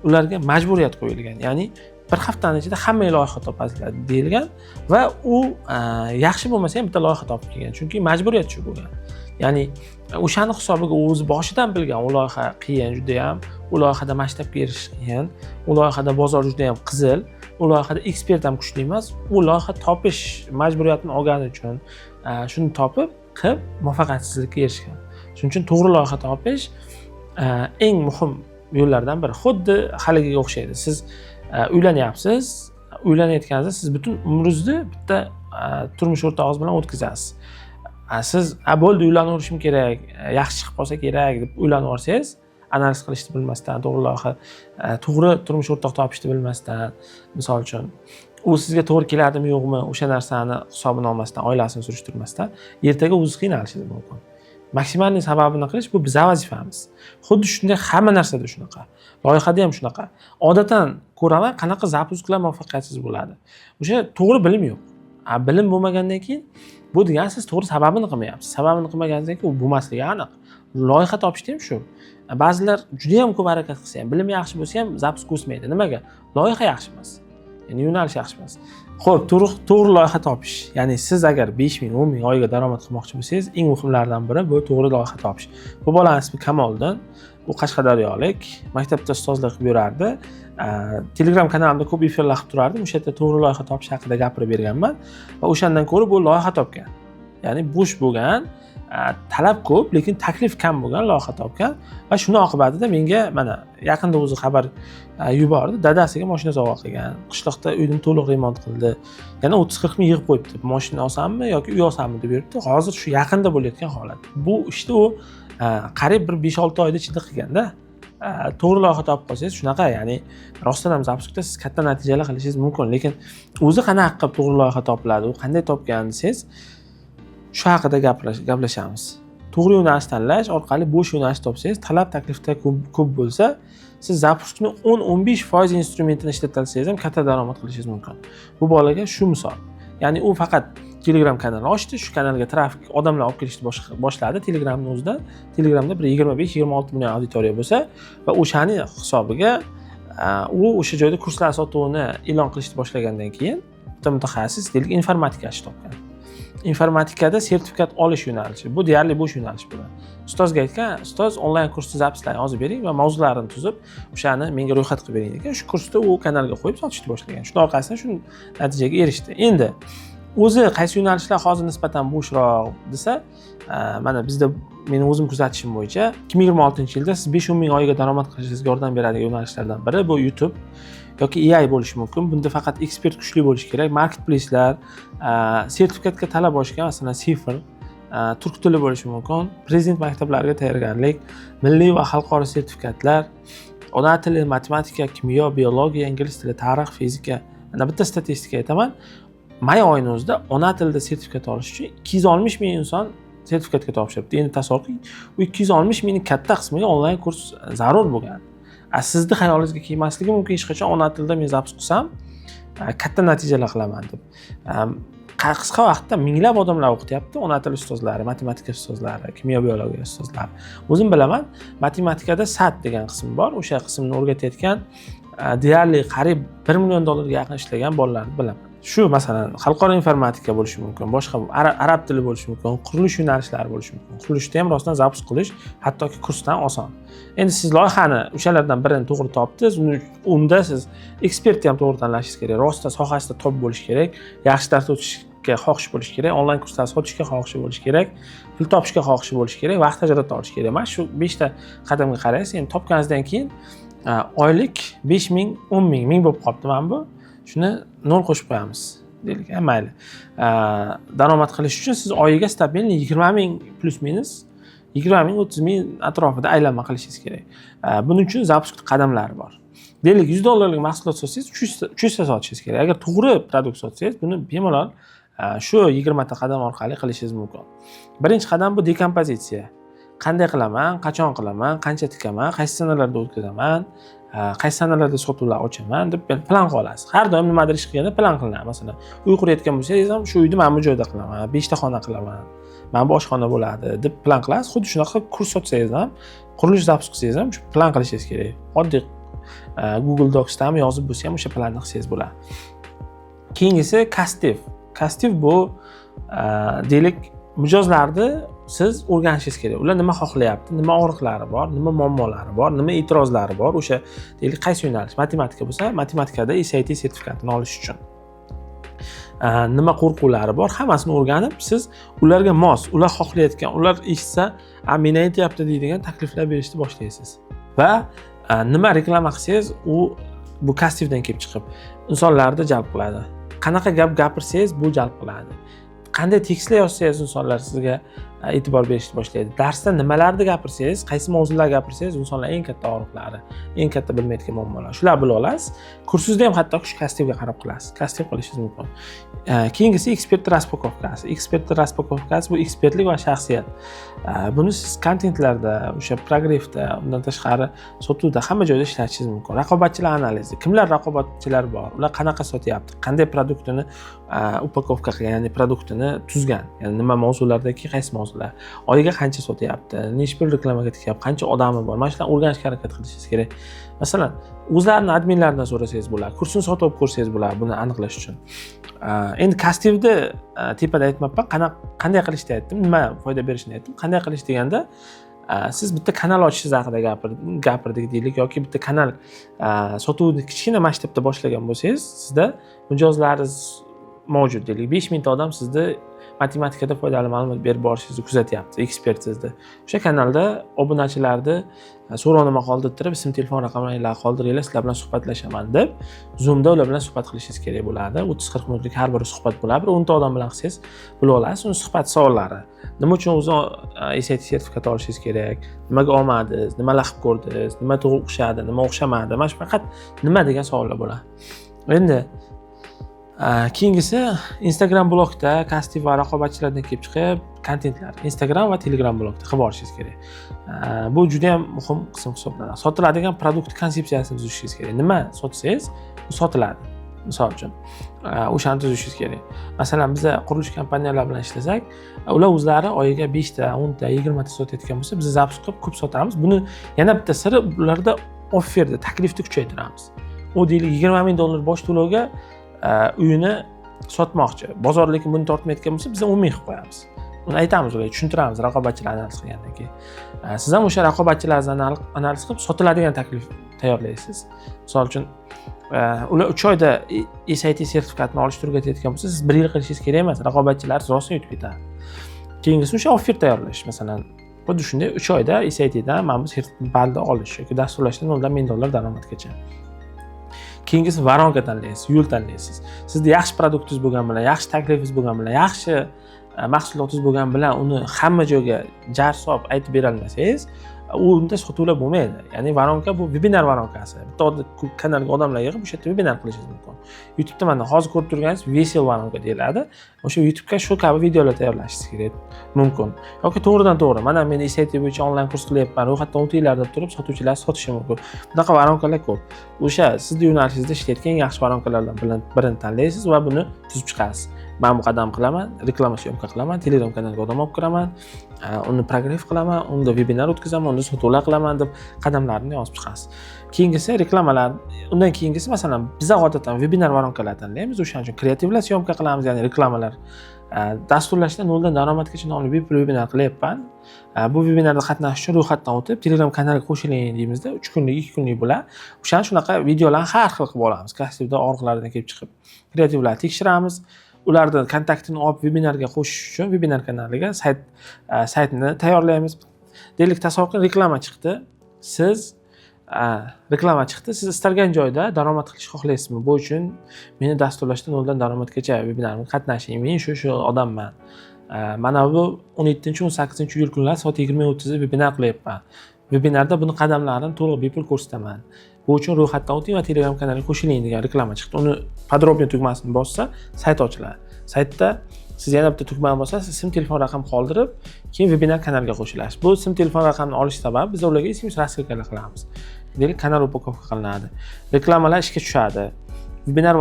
A: ularga majburiyat qo'yilgan. Ya'ni bir haftaning ichida hamma loyiha topasizlar deyilgan va u yaxshi bo'lmasa ham bitta loyiha topib kelgan. Chunki majburiyat shu bo'lgan. Ya'ni o'shani hisobiga u o'zi boshidan bilgan, u loyiha qiyin juda ham, u loyihada maktabga erishish qiyin, u loyihada bozor juda ham qizil, u loyihada ekspert ham kuchli emas, u loyiha topish majburiyatini olgani uchun shuni topib, qilib muvaffaqiyatsizlikka erishgan. Shuning uchun to'g'ri loyiha topish eng muhim yo'llardan biri. Xuddi haligiga o'xshaydi. Siz uylanyapsiz, uylanayotganingizda siz butun umringizni bitta turmush o'rtog'ingiz bilan o'tkazasiz. Siz bo'ldi uylanishim kerak, yaxshi chiqib qolsa kerak deb uylanib olsangiz, analiz qilishni bilmasdan, to'g'ri loyiha, to'g'ri turmush o'rtoq topishni bilmasdan, misol uchun u sizga to'g'ri keladimi yo'qmi, o'sha narsani hisobini olmasdan, oilasini surishtirmasdan, ertaga o'zingiz qiynalishingiz mumkin. Maksimalniy sababini qilish bu bizning vazifamiz. Xuddi shunday hamma narsada shunaqa. Loyihada ham shunaqa. Odatdan ko'raman, qanaqa zapusklar muvaffaqiyatsiz bo'ladi. O'sha to'g'ri bilim yo'q. Bilim bo'lmagandan keyin bu degani siz to'g'ri sababini qilmayapsiz. Sababini qilmaganingizdan keyin u bo'lmasligi aniq. Loyiha topishda ham shu. Ba'zilar juda ham ko'p harakat qilsa ham, bilim yaxshi bo'lsa ham zapusk o'smaydi. Nimaga? Loyiha yaxshi emas. Ya'ni yo'nalish yaxshi emas. Xo'p, to'g'ri loyiha topish. Ya'ni siz agar 5000, 10000 oyiga daromad qilmoqchi bo'lsangiz, eng muhimlardan biri bu to'g'ri loyiha topish. Bu bolaning ismi Kamoliddin. U Qashqadaryolik, maktabda ustozlik qilib yurardi. Telegram kanalimda ko'p efirlar qilib turardim. O'sha yerda to'g'ri loyiha topish haqida gapirib berganman va o'shandan ko'ra bu loyiha topgan. Ya'ni bo'sh bo'lgan, talab ko'p, lekin taklif kam bo'lgan loyiha topgan va shuni oqibatida menga mana yaqinda o'zi xabar yubordi. Dadasiga mashina sovg'a qilgan. Qishloqda uyni to'liq remont qildi. Yana 30-40 ming yig'ib qo'yibdi. Mashina olsammi yoki uy olsammi deb yuribdi. Hozir shu yaqinda bo'layotgan holat. Bu ishni u qariyb bir 5-6 oyda ichida qilganda, to'g'ri loyiha topib qolsangiz shunaqa, ya'ni rostdan ham zapuskda siz katta natijalar qilishingiz mumkin, lekin o'zi qanaqa qilib to'g'ri loyiha topiladi, u qanday topgan desangiz, shu haqida gaplashamiz. To'g'ri yo'nalish tanlash orqali bo'sh yo'nalish topsangiz, talab taklifda ko'p bo'lsa, siz zapuskni 10-15% instrumentini ishlatilsangiz ham katta daromad qilishingiz mumkin. Bu bolaga shu misol. Ya'ni u faqat Telegram kanali ochdi, shu kanalga trafik odamlar olib kelishni boshladi. Telegramning o'zida, Telegramda bir 25-26 million auditoriya bo'lsa va o'shani hisobiga u o'sha joyda kurslar sotuvini e'lon qilishni boshlagandan keyin bitta mutaxassis, deylik, informatikachi topgan. Informatikada sertifikat olish yo'nalishi. Bu deyarli bo'sh yo'nalish bo'ladi. Ustozga aytgan, ustoz onlayn kursni zapislarni yozib bering va mavzularini tuzib, o'shani menga ro'yxat qilib bering degan. Shu kursni u kanalga qo'yib sotishni boshlagan. Shuning orqasidan shu natijaga erishdi. Endi o'zi qaysi yo'nalishlar hozir nisbatan bo'shroq desa, mana bizda meni o'zim kuzatishim bo'yicha 2026-yilda siz 5-10 ming oyiga daromad qilishingizga yordam beradigan yo'nalishlardan biri bu YouTube yoki AI bo'lishi mumkin. Bunda faqat ekspert kuchli bo'lishi kerak. Marketplace'lar, sertifikatga talab oshgan, masalan, sifr, turk tili bo'lishi mumkin. Prezident maktablariga tayyorgarlik, milliy va xalqaro sertifikatlar, ona tili, matematika, kimyo, biologiya, ingliz tili, tarix, fizika. Mana bitta statistika aytaman. May oyining o'zida ona tilida sertifikat olish uchun 260 ming inson sertifikatga topshiribdi. Endi tasavvur qiling, u 260 mingning katta qismiga onlayn kurs zarur bo'lgan. Sizni xayolingizga kelmasligi mumkin hech qachon ona tilida men zapisk qilsam katta natijalar qilaman deb. Qisqa vaqtda minglab odamlar o'qityapti, ona tili ustozlari, matematika ustozlari, kimyo biologiya ustozlari. O'zim bilaman, matematikada SAT degan qism bor. O'sha qismni o'rgatayotgan deyarli qariyb $1 million yaqin ishlagan bolalarni bilaman. Shu masalan xalqaro informatika bo'lishi mumkin, boshqa arab tili bo'lishi mumkin, qurilish yo'nalishlari bo'lishi mumkin. Qurilishda ham rostdan zapisk qilish hattoki kursdan oson. Endi siz loyihani o'shalardan birini to'g'ri topdingiz, unda siz ekspertni ham to'g'ri tanlashingiz kerak, rostdan sohasida top bo'lish kerak, yaxshi dars o'tishga xohish bo'lish kerak, onlayn kurslar sotishga xohish bo'lish kerak, pul topishga xohish bo'lish kerak, vaqt ajrata olish kerak. Mana shu 5 ta qadamga qaraysiz, endi topganingizdan keyin oylik 5000, 10000, 1000 bo'lib qolibdi mana bu. Shuni 0 qo'shib qo'yamiz. Deylik, mayli. Daromad qilish uchun siz oyiga stabilniy 20 ming plus minus 20 ming 30 ming atrofida aylanma qilishingiz kerak. Buning uchun zapisk qadamlari bor. Deylik, $100 mahsulot sotsangiz, 300 ta sotishingiz kerak. Agar to'g'ri produkt sotsangiz, buni bemalol shu 20 ta qadam orqali qilishingiz mumkin. Birinchi qadam bu dekompozitsiya. Qanday qilaman, qachon qilaman, qancha tikaman, qaysi sanalarda o'tkazaman, qaysi sanalarda sotuvlar ochaman deb plan qilib olasiz. Har doim nimadir ish qilganda plan qilinadi. Masalan, uy qurayotgan bo'lsangiz ham shu uyni mana bu joyda qilaman, 5 ta xona qilaman, mana bu oshxona bo'ladi deb plan qilasiz. Xuddi shunaqa kurs sotsangiz ham, qurilish zapus qilsangiz ham plan qilishingiz kerak. Oddiy Google Docsda ham yozib bo'lsa ham o'sha planni qilsangiz bo'ladi. Keyingisi Castiv bu deylik mijozlarni siz o'rganishingiz kerak. Ular nima xohlayapti, nima og'riqlari bor, nima muammolari bor, nima e'tirozlari bor, o'sha deylik qaysi yo'nalish, matematika bo'lsa, matematikada SAT sertifikatini olish uchun nima qo'rquvlari bor, hammasini o'rganib, siz ularga mos, ular xohlayotgan, ular eshitsa, meni aytyapti deydigan takliflar berishni boshlaysiz. Va nima reklama qilsangiz, bu Castivdan kelib chiqib insonlarni jalb qiladi. Qanaqa gap gapirsangiz, bu jalb qiladi. Qanday tekstlar yozsangiz, insonlar sizga e'tibor berishni boshlaydi. Darsda nimalarni gapirsangiz, qaysi mavzular gapirsangiz, insonlar eng katta og'riqlari, eng katta bilmayotgan muammolar, shular bilib olasiz. Kursingizda ham hatto shu Castivga qarab qilasiz. Castiv qilishingiz mumkin. Keyingisi ekspert raspakovkasi. Ekspert raspakovkasi bu ekspertlik va shaxsiyat. Buni siz kontentlarda, o'sha progressda, undan tashqari sotuvda hamma joyda ishlatishingiz mumkin. Raqobatchilar analizi. Kimlar raqobatchilar bor? Ular qanaqa sotyapti? Qanday produktini upakovka qilgan, ya'ni produktini tuzgan. Ya'ni nima mavzulardagi qaysi mavzular? Oyiga qancha sotyapti? Necha pul reklamaga tikyapti? Qancha odami bor? Mana shularni o'rganishga harakat qilishingiz kerak. Masalan, o'zlarini adminlaridan so'rasangiz bo'ladi. Kursini sotib olib ko'rsangiz bo'ladi buni aniqlash uchun. Endi Castivni tepada aytmayapman, qanday qilishni aytdim, nima foyda berishini aytdim. Qanday qilish deganda, siz bitta kanal ochishingiz haqida gapirdik deylik, yoki bitta kanal sotuvni kichkina masshtabda boshlagan bo'lsangiz, sizda mijozlaringiz mavjud deylik. 5000 ta odam sizni matematikada foydali ma'lumot berib borishingizni kuzatyapti, ekspertizda. O'sha kanalda obunachilarni so'rovnoma qoldirib, ism, telefon raqamlaringizni qoldiringlar, sizlar bilan suhbatlashaman deb Zoomda ular bilan suhbatlashishingiz kerak bo'ladi. 30-40 minutlik har bir suhbat bo'ladi. 10 ta odam bilan qilsangiz bilib olasiz. Uni suhbat savollari. Nima uchun o'zi SAT sertifikati olishingiz kerak? Nimaga olmadingiz? Nimalar qilib ko'rdingiz? Nima to'g'ri o'xshadi, nima o'xshamadi? Mana shu faqat nima degan savollar bo'ladi. Endi keyingisi Instagram blogda Castiv va raqobatchilardan kelib chiqib kontentlar Instagram va Telegram blogda qilib borishingiz kerak. Bu juda ham muhim qism hisoblanadi. Sotiladigan produkt konsepsiyasini tuzishingiz kerak. Nima sotsangiz, u sotiladi. Misol uchun, o'shani tuzishingiz kerak. Masalan, biz qurilish kompaniyalar bilan ishlasak, ular o'zlari oyiga 5 ta, 10 ta, 20 ta sotayotgan bo'lsa, biz zapus qilib ko'p sotamiz. Buni yana bitta siri, ularda offerda, taklifni kuchaytiramiz. U deylik $20,000 bosh to'lovga uyini sotmoqchi. Bozor lekin buni tortmayotgan bo'lsa, biz 10 ming qilib qo'yamiz. Uni aytamiz, ularga tushuntiramiz raqobatchilarni analiz qilgandan keyin. Siz ham o'sha raqobatchilarni analiz qilib sotiladigan taklif tayyorlaysiz. Misol uchun, ular 3 oyda SAT sertifikatini olishni o'rgatayotgan bo'lsa, siz 1 yil qilishingiz kerak emas. Raqobatchilar rostini yutib ketadi. Keyingisi o'sha offer tayyorlash. Masalan, xuddi shunday 3 oyda SATdan mana bu sertifikatni olish yoki dasturlashdan $10,000 daromadgacha. Keyingisi varonka tanlaysiz, yo'l tanlaysiz. Sizda yaxshi produktingiz bo'lgan bilan, yaxshi taklifingiz bo'lgan bilan, yaxshi mahsulotingiz bo'lgan bilan uni hamma joyga jar solib aytib bera olmasangiz, unda sotuvlar bo'lmaydi. Ya'ni varonka bu webinar varonkasi. Bitta kanalga odamlar yig'ib o'sha yerda webinar qilishingiz mumkin. YouTube'da mana hozir ko'rib turganingiz vesel varonka deyiladi. O'sha YouTube'ga shu kabi videolar tayyorlashingiz kerak mumkin. Yoki to'g'ridan to'g'ri, mana men SAT bo'yicha onlayn kurs qilyapman, ro'yxatdan o'tinglar deb turib sotuvchilar sotishi mumkin. Bunaqa varonkalar ko'p. O'sha sizning yo'nalishingizda ishlayotgan yaxshi varonkalardan birini tanlaysiz va buni tuzib chiqasiz. Men bu qadam qilaman, reklama syomka qilaman, Telegram kanalga odam olib kiraman, uni progress qilaman, unda webinar o'tkazaman, unda sotuvlar qilaman deb qadamlarini yozib chiqasiz. Keyingisi reklamalar, undan keyingisi masalan biz odatdan webinar varonkalar tanlaymiz, o'shaning uchun kreativlar syomka qilamiz, ya'ni reklamalar dasturlashda noldan daromadgacha nomli bepul webinar qilyapman. Bu webinarda qatnashish uchun ro'yxatdan o'tib, Telegram kanaliga qo'shiling deymizda, 3 kunlik, 2 kunlik bo'ladi. O'shani shunaqa videolarni har xil qilib olamiz. Castivda og'riqlardan kelib chiqib, kreativlarni tekshiramiz. Ularni kontaktini olib webinarga qo'shish uchun webinar kanaliga saytni tayyorlaymiz. Deylik, tasavvur qiling, reklama chiqdi. Siz istalgan joyda daromad qilishni xohlaysizmi? Bu uchun meni dasturlashda noldan daromadgacha webinarimga qatnashing. Men shu odamman. Mana bu 17-18 iyul kunlar soat 20:30 webinar qilyapman. Webinarda buni qadamlarini to'liq bepul ko'rsataman. Bu uchun ro'yxatdan o'ting va Telegram kanaliga qo'shiling degan reklama chiqdi. Uni podrobniy tugmasini bossa, sayt ochiladi. Saytda siz yana bitta tugmani bosasiz, ism, telefon raqam qoldirib, keyin webinar kanaliga qo'shilasiz. Bu ism, telefon raqamini olish sababi biz ularga SMS rassылкалар qilamiz. deylik kanal upakovka qilinadi. Reklamalar ishga tushadi. Webinar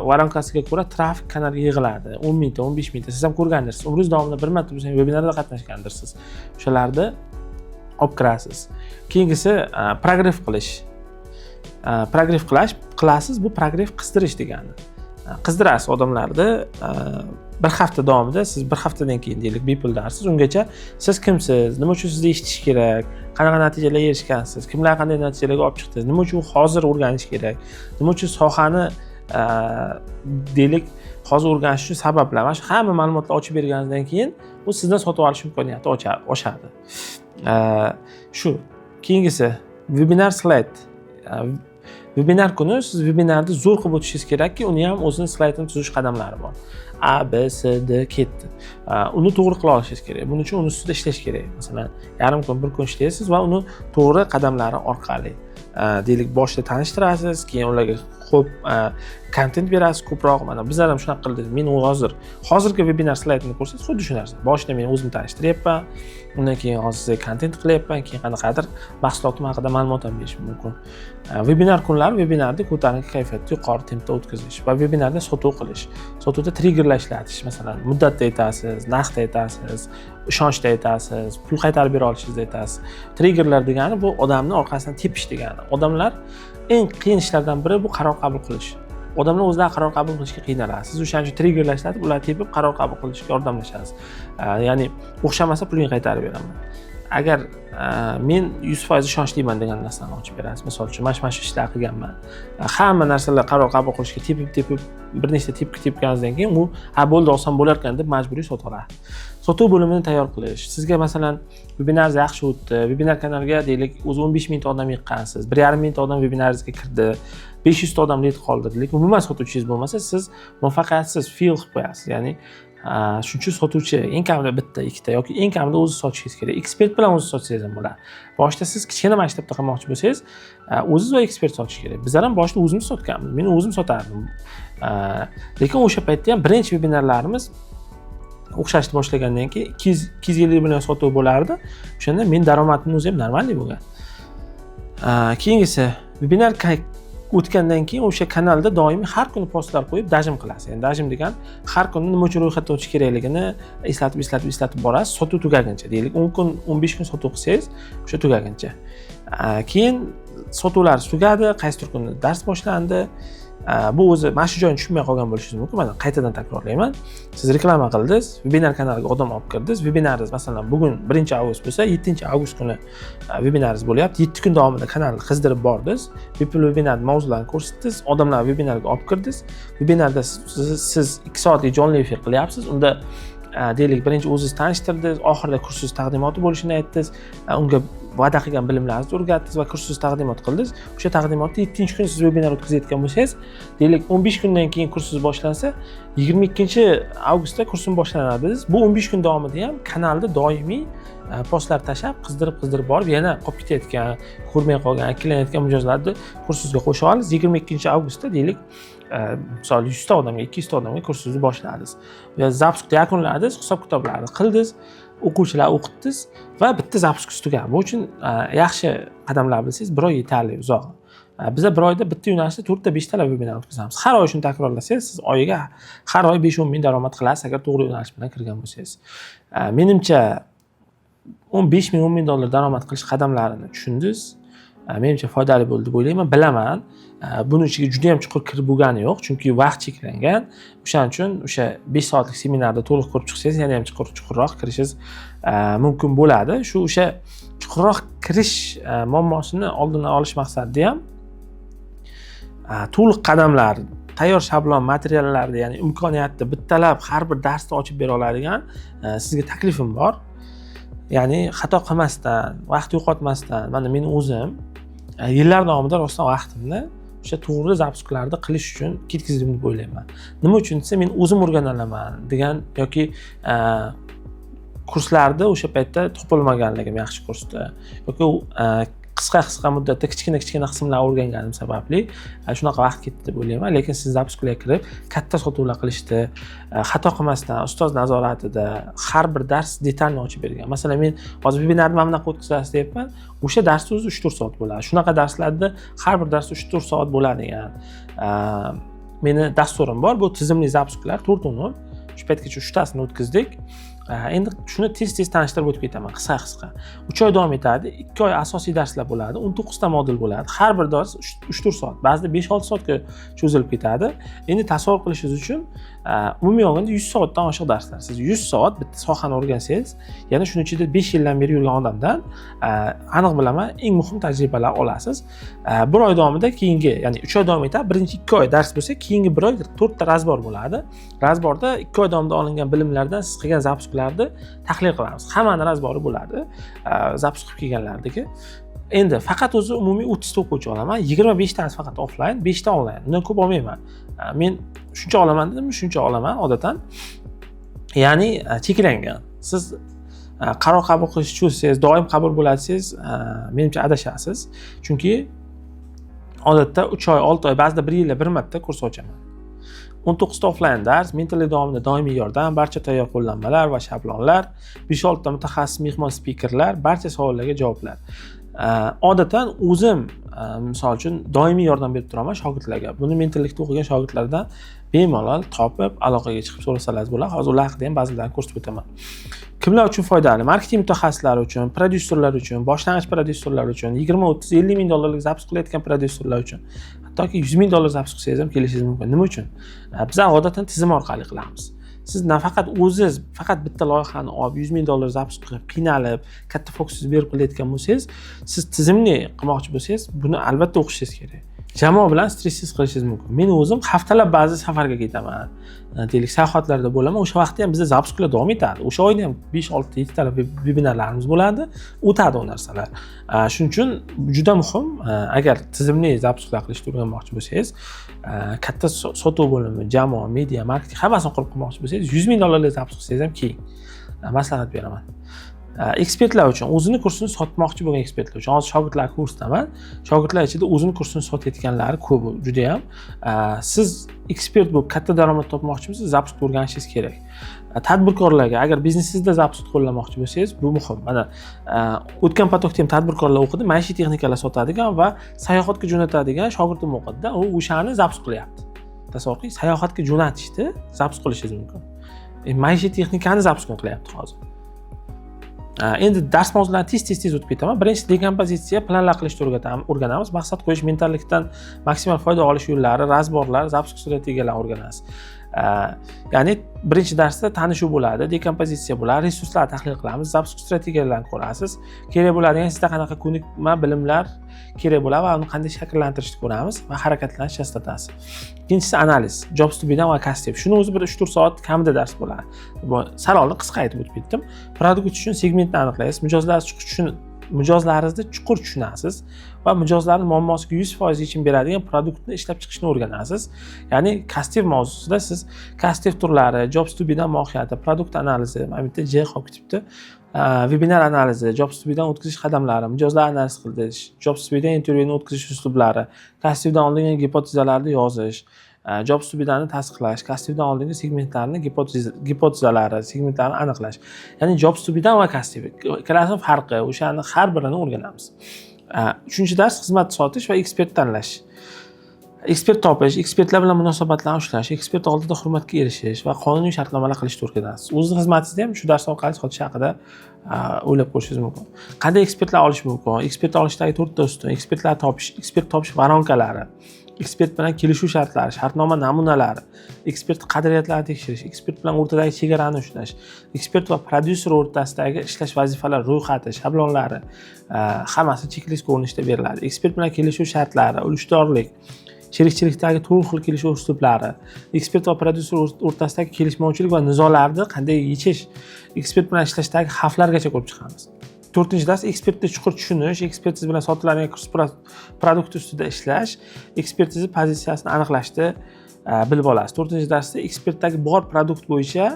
A: voronkasiga ko'ra trafik kanalga yig'iladi. 10 mingta, 15 mingta. Siz ham ko'rgandirsiz. Umringiz davomida bir marta bo'lsa webinarda qatnashgandirsiz. O'shalarda olib kirasiz. Keyingisi progress qilish. Progress qilasiz, bu progress qizdirish degani. Qizdirasiz odamlarni bir hafta davomida, siz bir haftadan keyin deylik bepul darsiz, ungacha siz kimsiz, nima uchun sizni eshitish kerak, qanaqa natijalarga erishgansiz, kimlar qanday natijalarga olib chiqdingiz, nima uchun hozir o'rganish kerak, nima uchun sohani deylik hozir o'rganish uchun sabablar, mana shu hamma ma'lumotlarni ochib berganingizdan keyin u sizdan sotib olish imkoniyati oshadi. Shu. Keyingisi webinar slayd. Webinar kuni siz webinarni zo'r qilib o'tishingiz kerakki, uni ham o'zini slaydini tuzish qadamlari bor. A, B, C, D ketdi. Uni to'g'ri qila olishingiz kerak. Buning uchun uni ustida ishlash kerak. Masalan, yarim kun, bir kun ishlaysiz va uni to'g'ri qadamlari orqali deylik boshida tanishtirasiz, keyin ularga ko'p kontent berasiz, ko'proq. Mana bizlar ham shunaqa qildik. Men hozirgi webinar slaydini ko'rsangiz, xuddi shu narsa. Boshida men o'zim tanishtiryapman, undan keyin hozir sizga kontent qilyapman, keyin qanaqadir mahsulotim haqida ma'lumot ham berishim mumkin. Webinar kunlari webinarni ko'tarinki kayfiyatda yuqori tempda o'tkazish va webinarda sotuv qilish. Sotuvda triggerlar ishlatish, masalan, muddatda aytasiz, narxda aytasiz, ishonchda aytasiz, pul qaytarib bera olishingizni aytasiz. Triggerlar degani bu odamni orqasidan tepish degani. Odamlar eng qiyin ishlardan biri bu qaror qabul qilish. Odamlar o'zlari qaror qabul qilishga qiynaladi. Siz o'shaning uchun triggerlar ishlatib, ularni tepib qaror qabul qilishga yordamlashasiz. Ya'ni o'xshamasa pulingni qaytarib beraman. Agar men 100% ishonchliman degan narsani ochib berasiz. Misol uchun, mana shu ishlar qilganman. Hamma narsalar qaror qabul qilishga tepib bir nechta tepganingizdan keyin u bo'ldi, oson bo'lar ekan deb majburiy sotaveradi. Sotuv bo'limini tayyor qilish. Sizga masalan webinar yaxshi o'tdi, webinar kanaliga deylik o'zi 15 mingta odam yiqqansiz, 1,5 mingta odam webinaringizga kirdi, 500 ta odam lead qoldirdik. Umuman sotuvchingiz bo'lmasa, siz muvaffaqiyatsiz fail qilib qo'yasiz. Ya'ni shuning uchun sotuvchi eng kamida bitta, ikkita yoki eng kamida o'zi sotishingiz kerak. Ekspert bilan o'zi sotsangiz ham bo'ladi. Boshida siz kichkina maktabda qilmoqchi bo'lsangiz, o'zingiz va ekspert sotish kerak. Bizlar ham boshida o'zimiz sotganmiz. Men o'zim sotardim. Lekin o'sha paytda ham birinchi webinarlarimiz o'xshashni boshlagandan keyin 250 million sotuv bo'lardi. O'shanda men daromadim o'zi ham normalniy bo'lgan. Keyingisi webinar o'tgandan keyin o'sha kanalda doimiy har kuni postlar qo'yib dajim qilasiz. Ya'ni dajim degan har kuni nima uchun ro'yxatdan o'tish kerakligini eslatib borasiz, sotuv tugaguncha. Deylik 10 kun, 15 kun sotuv qilsangiz, o'sha tugaguncha. Keyin sotuvlar tugadi, qaysidir kuni dars boshlandi. Bu o'zi mana shu joyini tushunmay qolgan bo'lishingiz mumkin. Mana qaytadan takrorlayman. Siz reklama qildingiz, webinar kanaliga odam olib kirdingiz. Webinaringiz masalan bugun 1-avgust bo'lsa, 7-avgust kuni webinaringiz bo'lyapti. 7 kun davomida kanalni qizdirib bordingiz. Bepul webinar mavzularini ko'rsatdingiz, odamlar webinarga olib kirdingiz. Webinarda siz 2 soatlik jonli efir qilyapsiz. Unda deylik birinchi o'zingiz tanishtirdingiz, oxirida kursingiz taqdimoti bo'lishini aytdingiz, unga va'da qilgan bilimlaringizni o'rgatdingiz va kursingiz taqdimot qildingiz. O'sha taqdimotda 7-kun siz webinar o'tkazayotgan bo'lsangiz, deylik 15 kundan keyin kursingiz boshlansa, 22-avgustda kursim boshlanadi. Bu 15 kun davomida ham kanalda doimiy postlar tashab, qizdirib borib, yana qolib ketayotgan, ko'rmay qolgan, ikkilanayotgan mijozlarni kursingizga qo'sha olasiz. 22-avgustda deylik misol 100 ta odamga, 200 ta odamga kursingizni boshladingiz. Va zapuskni yakunladingiz, hisob-kitoblarni qildingiz, o'quvchilar o'qitdingiz va bitta zapuskingiz tugadi. Bu uchun yaxshi qadamlar bilsangiz, bir oy yetarli, uzoq. Bizlar bir oyda bitta yo'nalishda 4 ta 5 ta webinar o'tkazamiz. Har oy shuni takrorlasangiz, siz oyiga har oy 5-10 ming daromad qilasiz agar to'g'ri yo'nalish bilan kirgan bo'lsangiz. Menimcha 15 ming, 10 ming dollar daromad qilish qadamlarini tushundingiz. Menimcha foydali bo'ldi deb o'ylayman. Bilaman, buning ichiga juda ham chuqur kirib bo'lgani yo'q, chunki vaqt cheklangan. O'shaning uchun o'sha 5 soatlik seminarda to'liq ko'rib chiqsangiz, yana ham chuqurroq kirishingiz mumkin bo'ladi. O'sha chuqurroq kirish muammosini oldini olish maqsadida ham to'liq qadamlar, tayyor shablon materiallarni, ya'ni imkoniyatni bittalab har bir darsda ochib bera oladigan sizga taklifim bor. Ya'ni xato qilmasdan, vaqt yo'qotmasdan, mana men o'zim yillar davomida rostdan vaqtimni o'sha to'g'ri zapusklarni qilish uchun ketkizdim deb o'ylayman. Nima uchun desa, men o'zim o'rganaman degan yoki kurslarda o'sha paytda topilmaganligim yaxshi kursda yoki qisqa muddatda kichkina qismlarni o'rganganim sababli shunaqa vaqt ketdi deb o'ylayman. Lekin siz zapusklarga kirib katta sotuvlar qilishdi, xato qilmasdan ustoz nazoratida har bir dars detalni ochib bergan. Masalan, men hozir webinarni mana bunaqa o'tkazasiz deyapman. O'sha darsni o'zi 3-4 soat bo'ladi. Shunaqa darslarda har bir dars 3-4 soat bo'ladigan. Meni dasturim bor, bu tizimli zapusklar 4 unum. Shu paytgacha 3 tasini o'tkazdik. Endi shuni tez tanishtirib o'tib ketaman qisqa. 3 oy davom etadi. 2 oy asosiy darslar bo'ladi. 19 ta modul bo'ladi. Har bir dars 3-4 soat, ba'zida 5-6 soatga cho'zilib ketadi. Endi tasavvur qilishingiz uchun umumiy olganda 100 soatdan oshiq darslar. Siz 100 soat bitta sohani o'rgansangiz, yana shuning ichida 5 yildan beri yurgan odamdan aniq bilaman, eng muhim tajribalar olasiz. 1 oy davomida keyingi, ya'ni 3 oy davom etadi. Birinchi 2 oy dars bo'lsa, keyingi 1 oy 4 ta razbor bo'ladi. Razborda 2 oy davomida olingan bilimlardan siz qilgan zapusklarni tahlil qilamiz. Hammani razbori bo'ladi. Zapusk qilib kelganlardagi. Endi faqat o'zi umumiy 30 ta o'quvchi olaman. 25 tasi faqat offline, 5 ta onlayn. Undan ko'p olmayman. Men shuncha olaman dedim, shuncha olaman odatdan. Ya'ni cheklangan. Siz qaror qabul qilishni cho'zsangiz, doim qabul bo'lasiz, menimcha adashasiz. Chunki odatda 3 oy, 6 oy, ba'zida 1 yilda bir marta kurs ochaman. 19 ta offline dars, mentorlik davomida doimiy yordam, barcha tayyor qo'llanmalar va shablonlar, 5-6 ta mutaxassis mehmon spikerlar, barcha savollarga javoblar. Odatdan o'zim misol uchun doimiy yordam berib turaman shogirdlarga. Buni mentorlikda o'qigan shogirdlardan bemalol topib aloqaga chiqib so'rasalaringiz bo'ladi. Hozir ular haqida ham ba'zilarini ko'rsatib o'taman. Kimlar uchun foydali? Marketing mutaxassislari uchun, prodyuserlar uchun, boshlang'ich prodyuserlar uchun, 20, 30, 50 ming dollarlik zapusk qilayotgan prodyuserlar uchun, hattoki 100 ming dollar zapusk qilsangiz ham kelishingiz mumkin. Nima uchun? Biz odatdan tizim orqali qilamiz. Siz nafaqat o'zingiz faqat bitta loyihani olib 100 ming dollar zapusk qilib, qiynalib, katta fokusingizni berib qilayotgan bo'lsangiz, siz tizimli qilmoqchi bo'lsangiz, buni albatta o'qishingiz kerak. Jamoa bilan stresssiz qilishingiz mumkin. Men o'zim haftalab ba'zi safarga ketaman. Deylik, sayohatlarda bo'laman. O'sha vaqtda ham bizda zapusklar davom etadi. O'sha oyda ham 5, 6, 7 ta vebinarlarimiz bo'ladi. O'tadi u narsalar. Shuning uchun juda muhim, agar tizimli zapusklar qilishni o'rganmoqchi bo'lsangiz, katta sotuv bo'limi, jamoa, media, marketing hammasini qurib qilmoqchi bo'lsangiz, 100 ming dollarlik zapusk qilsangiz ham keyin maslahat beraman. Ekspertlar uchun, o'zini kursini sotmoqchi bo'lgan ekspertlar uchun, hozir shogirdlar kursdaman. Shogirdlar ichida o'zini kursini sotayotganlari ko'p juda ham. Siz ekspert bo'lib katta daromad topmoqchimisiz, zapusk o'rganishingiz kerak. Tadbirkorlarga, agar biznesingizda zapusk qo'llamoqchi bo'lsangiz, bu muhim. Mana o'tgan potokda ham tadbirkorlar o'qidi, maishiy texnikalar sotadigan va sayohatga jo'natadigan shogirdim o'qidi-da, u o'shani zapusk qilyapti. Tasavvur qiling, sayohatga jo'natishdi, zapusk qilishingiz mumkin. Maishiy texnikani zapusk qilyapti hozir. Endi dars mavzularini tez o'tib ketaman. Birinchi dekompozitsiya, planlar qilishni o'rganamiz. Maqsad qo'yish, mentorlikdan maksimal foyda olish yo'llari, razborlar, zapusk strategiyalarini o'rganasiz. Ya'ni birinchi darsda tanishuv bo'ladi, dekompozitsiya bo'ladi, resurslarni tahlil qilamiz, zapusk strategiyalarini ko'rasiz. Kerak bo'ladigan sizda qanaqa ko'nikma, bilimlar kerak bo'ladi va uni qanday shakllantirishni ko'ramiz va harakatlanish eslatasiz. Ikkinchisi analiz, jobs to be done va kastiv. Shuni o'zi bir 3-4 soat kamida dars bo'ladi. Bu savolni qisqa aytib o'tib ketdim. Produkt uchun segmentni aniqlaysiz, mijozlaringizni chuqur tushunasiz va mijozlarning muammosiga 100% yechim beradigan produktni ishlab chiqishni o'rganasiz. Ya'ni kastiv mavzusida siz kastiv turlari, jobs to be done mohiyati, produkt analizi, mana bu yerda J qolib ketibdi. Webinar analizi, jobs to be done o'tkazish qadamlari, mijozlar analiz qilish, jobs to be done intervyuni o'tkazish uslublari, kastivdan oldingi gipotezalarni yozish, jobs to be done'ni tasdiqlash, kastivdan oldingi segmentlarni gipotezalari, segmentlarni aniqlash. Ya'ni jobs to be done va kastiv ikkalasining farqi, o'shani har birini o'rganamiz. Uchinchi dars xizmat sotish va ekspert tanlash. Ekspert topish, ekspertlar bilan munosabatlarni ushlash, ekspert oldida hurmatga erishish va qonuniy shartnomalar qilishni o'rganasiz. O'zingiz xizmatingizni ham shu dars orqali sotish haqida o'ylab ko'rishingiz mumkin. Qanday ekspertlar olish mumkin? Ekspert olishdagi 4 ta ustun, ekspertlar topish, ekspert topish varonkalari, ekspert bilan kelishuv shartlari, shartnoma namunalari, ekspert qadriyatlarini tekshirish, ekspert bilan o'rtadagi chegarani ushlash, ekspert va prodyuser o'rtasidagi ishlash vazifalar ro'yxati, shablonlari, hammasi chek-list ko'rinishida beriladi. Ekspert bilan kelishuv shartlari, ulushdorlik, sherikchilikdagi turli xil kelishuv uslublari, ekspert va prodyuser o'rtasidagi kelishmovchilik va nizolarni qanday yechish, ekspert bilan ishlashdagi xavflargacha ko'rib chiqamiz. 4-dars ekspertni chuqur tushunish, ekspertiz bilan sotiladigan kurs produkt ustida ishlash, ekspertiza pozitsiyasini aniqlashni bilib olasiz. 4-darsda ekspertdagi bor produkt bo'yicha,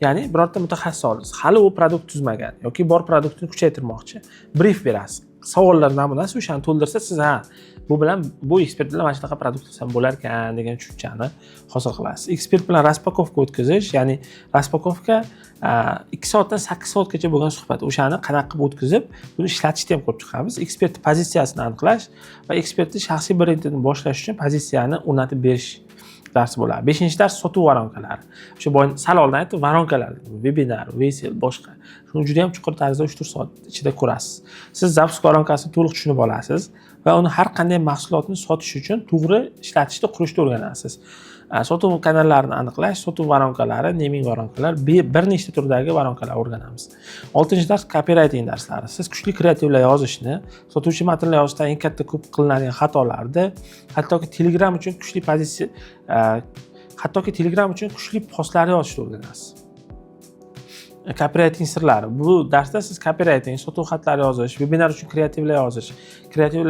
A: ya'ni birorta mutaxassis olasiz. Hali u produkt tuzmagan yoki bor produktni kuchaytirmoqchi. Brief berasiz. savollar namunasi o'shani to'ldirsa siz bu bilan bu ekspert bilan mana shunaqa produkt qilsam bo'lar ekan degan tushunchani hosil qilasiz. Ekspert bilan raspakovka o'tkazish, ya'ni raspakovka 2 soatdan 8 soatgacha bo'lgan suhbat. O'shani qanaqa qilib o'tkazib, buni ishlatishni ham ko'rib chiqamiz. Ekspert pozitsiyasini aniqlash va ekspertning shaxsiy brendini boshlash uchun pozitsiyani o'rnatib berish darsi bo'ladi. 5-dars sotuv varonkalari. O'sha boya sal oldin aytdim, varonkalar, webinar, vesel, boshqa. Shuni juda ham chuqur tarzda 3-4 soat ichida ko'rasiz. Siz zapisk varonkasini to'liq tushunib olasiz va uni har qanday mahsulotni sotish uchun to'g'ri ishlatishni, qurishni o'rganasiz. Sotuv kanallarini aniqlash, sotuv varonkalari, naming varonkalar, bir nechta turdagi varonkalar o'rganamiz. 6-dars copywriting darslari. Siz kuchli kreativlar yozishni, sotuvchi matnlar yozishda eng katta ko'p qilinadigan xatolarni, hattoki Telegram uchun kuchli pozitsiya, hattoki Telegram uchun kuchli postlar yozishni o'rganasiz. Copywriting sirlari. Bu darsda siz copywriting, sotuv xatlari yozish, webinar uchun kreativlar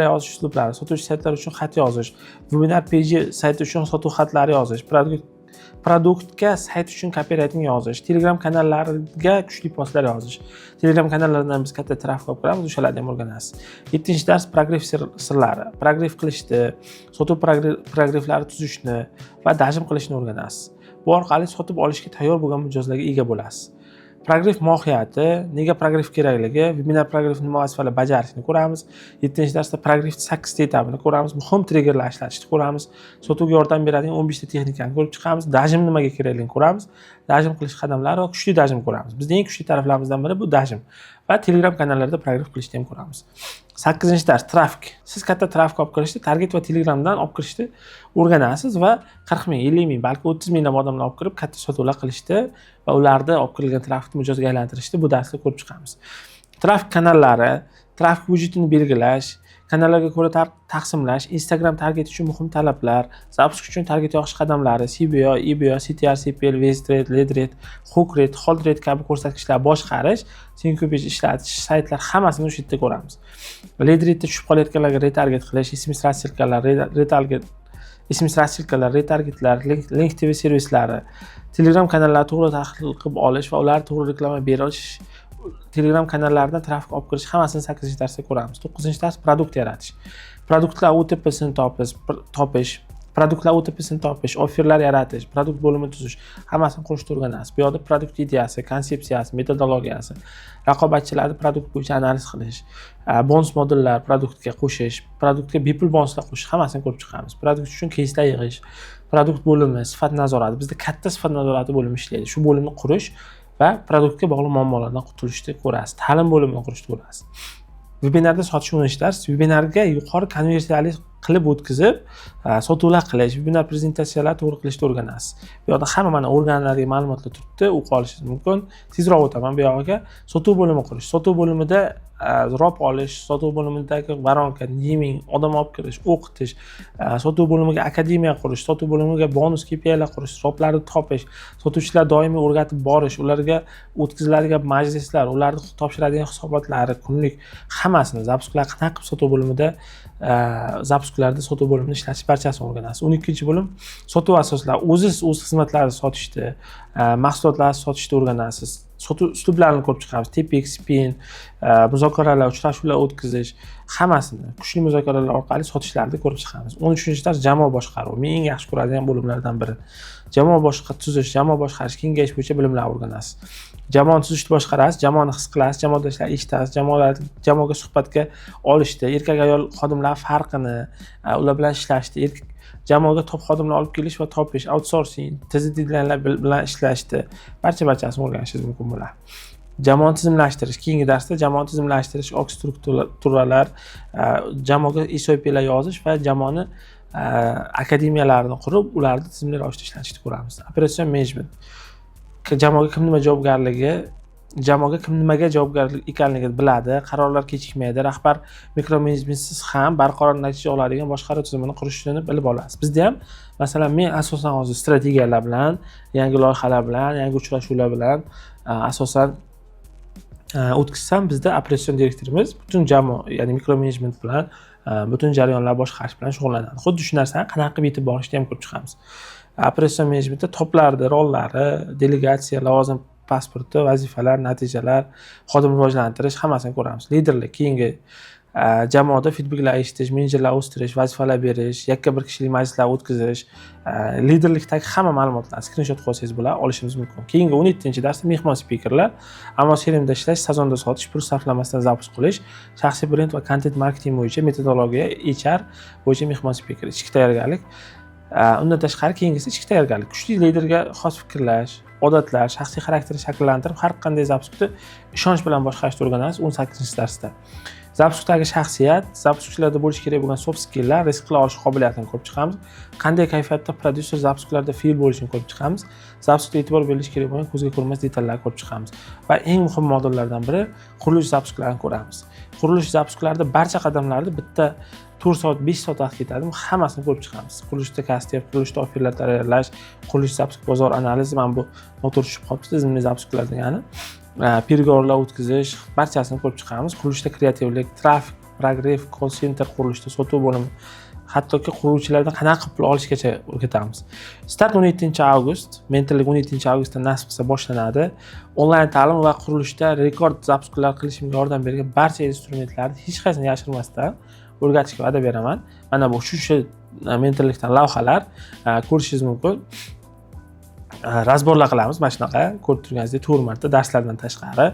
A: yozish uslublari, sotuvchi saytlar uchun xat yozish, webinar peji sayti uchun sotuv xatlari yozish, produktga sayt uchun copywriting yozish, Telegram kanallariga kuchli postlar yozish. Telegram kanallaridan biz katta trafik olib ko'ramiz, o'shalarni ham o'rganasiz. 7-dars progress sirlari. Progress qilishni, sotuv progresslarni tuzishni va dajm qilishni o'rganasiz. Bu orqali sotib olishga tayyor bo'lgan mijozlarga ega bo'lasiz. Progress mohiyati, nega progress kerakligi, webinar progress nima vazifalar bajarishni ko'ramiz. 7-darsda progress 8 ta etapini ko'ramiz, muhim triggerlar ishlatishni ko'ramiz. Sotuvga yordam beradigan 15 ta texnikani ko'rib chiqamiz. Dajm nimaga kerakligini ko'ramiz. Dajm qilish qadamlari va kuchli dajm ko'ramiz. Bizning eng kuchli taraflarimizdan biri bu dajm va Telegram kanallarida progress qilishni ham ko'ramiz. 8-dars trafik. Siz katta trafik olib kirishni, target va Telegramdan olib kirishni o'rganasiz va 40 ming, 50 ming, balki 30 minglab odamlar olib kirib katta sotuvlar qilishni va ularda olib kirilgan trafikni mijozga aylantirishni bu darsda ko'rib chiqamiz. Trafik kanallari, trafik budjetini belgilash, kanallarga ko'ra taqsimlash, Instagram target uchun muhim talablar, zapisk uchun target yoqish qadamlari, CBO, EBO, CTR, CPL, waste rate, lead rate, hook rate, hold rate kabi ko'rsatkichlar boshqarish, syncopage ishlatish, saytlar hammasini o'sha yerda ko'ramiz. Lead rate tushib qolayotganlarga retarget qilish, SMS rassirkalar, retargetlar, link TV servislari, Telegram kanallarni to'g'ri tahlil qilib olish va ular to'g'ri reklama berish, Telegram kanallaridan trafik olib kirish hammasini 8-darsda ko'ramiz. 9-dars produkt yaratish. Produktlar OTP'sini topish, offerlar yaratish, produkt bo'limini tuzish, hammasini qurishni o'rganasiz. Bu yerda produkt ideyasi, konsepsiyasi, metodologiyasi, raqobatchilarni produkt bo'yicha analiz qilish, bonus modullar produktga qo'shish, produktga bepul bonuslar qo'shish, hammasini ko'rib chiqamiz. Produkt uchun keyslar yig'ish, produkt bo'limi, sifat nazorati. Bizda katta sifat nazorati bo'limi ishlaydi. Shu bo'limni qurish va produktga bog'liq muammolardan qutulishni ko'rasiz. Ta'lim bo'limini qurishni ko'rasiz. Webinarda sotish o'rnatish, webinarga yuqori konversiyali qilib o'tkazib, sotuvlar qilish, webinar prezentatsiyalar to'g'ri qilishni o'rganasiz. Bu yerda hamma mana o'rganiladigan ma'lumotlar turibdi, o'qib olishingiz mumkin. Tezroq o'taman bu yog'iga. Sotuv bo'limi qurish. Sotuv bo'limida rop olish, sotuv bo'limidagi varonka, naming, odam olib kirish, o'qitish, sotuv bo'limiga akademiya qurish, sotuv bo'limiga bonus KPI'lar qurish, roplarni topish, sotuvchilar doimiy o'rgatib borish, ularga o'tkaziladigan majlislar, ularni topshiradigan hisobotlari, kunlik hammasini zapisklar qanaqa qilib sotuv bo'limida zapisklarda sotuv bo'limini ishlatish barchasini o'rganasiz. 12-bo'lim sotuv asoslari. O'z xizmatlaringizni sotishni, mahsulotlarni sotishni o'rganasiz. Sotuv uslublarini ko'rib chiqamiz. TPX, spin, muzokaralar, uchrashuvlar o'tkazish, hammasini kuchli muzokaralar orqali sotishlarni ko'rib chiqamiz. 13-dars jamoa boshqaruvi. Men eng yaxshi ko'radigan bo'limlardan biri. Jamoa tuzish, jamoa boshqarish, kengayish bo'yicha bilimlar o'rganasiz. Jamoani tuzishni boshqarasiz, jamoani his qilasiz, jamoadoshlar eshitasiz, jamoaga suhbatga olishdi, erkak ayol xodimlar farqini, ular bilan ishlashdi, jamoaga top xodimlar olib kelish va topish, outsourcing, tezliklar bilan ishlashdi, barchasini o'rganishingiz mumkin bo'ladi. Jamoani tizimlashtirish. Keyingi darsda jamoani tizimlashtirish, org strukturalar, jamoaga SOP'lar yozish va jamoani akademiyalarini qurib, ularni tizimli ravishda ishlatishni ko'ramiz. Operatsion menejment. Jamoaga kim nimaga javobgar ekanligini biladi, qarorlar kechikmaydi, rahbar mikromenejmentsiz ham barqaror natija oladigan boshqaruv tizimini qurishni bilib olasiz. Bizda ham masalan men asosan hozir strategiyalar bilan, yangi loyihalar bilan, yangi uchrashuvlar bilan asosan o'tkazsam, bizda operatsion direktorimiz butun jamoa, ya'ni mikromenejment bilan butun jarayonlar boshqarish bilan shug'ullanadi. Xuddi shu narsani qanaqa qilib yetib borishni ham ko'rib chiqamiz. Operatsion menejmentda toplarni, rollari, delegatsiya, lavozim pasporti, vazifalar, natijalar, xodim rivojlantirish hammasini ko'ramiz. Liderlik, keyingi jamoada feedbacklar eshitish, menejerlar o'stirish, vazifalar berish, yakka bir kishilik majlislar o'tkazish, liderlikdagi hamma ma'lumotlarni skrinshot qo'ysangiz bo'ladi, olishimiz mumkin. Keyingi 17-darsda mehmon spikerlar, ammo seriyada ishlash, sezonda sotish, pul sarflamasdan zapus qilish, shaxsiy brend va kontent marketing bo'yicha metodologiya, HR bo'yicha mehmon spiker, ichki tayyorgarlik. Undan tashqari keyingisi ichki tayyorgarlik. Kuchli liderga xos fikrlash, odatlar, shaxsiy xarakterni shakllantirib, har qanday zapusni ishonch bilan boshqarishni o'rganamiz 18-darsda. Zapusdagi shaxsiyat, zapuschilarda bo'lishi kerak bo'lgan soft skilllar, risk qila olish qobiliyatini ko'rib chiqamiz. Qanday kayfiyatda prodyuser zapuslarda fail bo'lishini ko'rib chiqamiz. Zapusga e'tibor berilishi kerak bo'lgan ko'zga ko'rinmas detallarni ko'rib chiqamiz. Va eng muhim modullardan biri qurilish zapuslarini ko'ramiz. Qurilish zapuslarida barcha qadamlarni bitta 4 soat, 5 soat vaqt ketadi. Hammasini ko'rib chiqamiz. Qurilishda kastiv, qurilishda offerlar tayyorlash, qurilish zapus bozor analizi, mana bu noto'g'ri tushib qolibdi, tizimli zapuslar degani. Pergovorlar o'tkazish, barchasini ko'rib chiqamiz. Qurilishda kreativlik, trafik, progress, call center, qurilishda sotuv bo'limi, hattoki quruvchilardan qanaqa pul olishgacha o'rgatamiz. Start 17-avgust, mentorlik 17-avgustda nasib qilsa boshlanadi. Onlayn ta'lim va qurilishda rekord zapuslar qilishimga yordam bergan barcha instrumentlarni hech qaysini yashirmasdan o'rgatishga va'da beraman. Mana bu shu mentorlikdan lavhalar ko'rishingiz mumkin. Razborlar qilamiz, mana shunaqa ko'rib turganingizdek 4 marta darslardan tashqari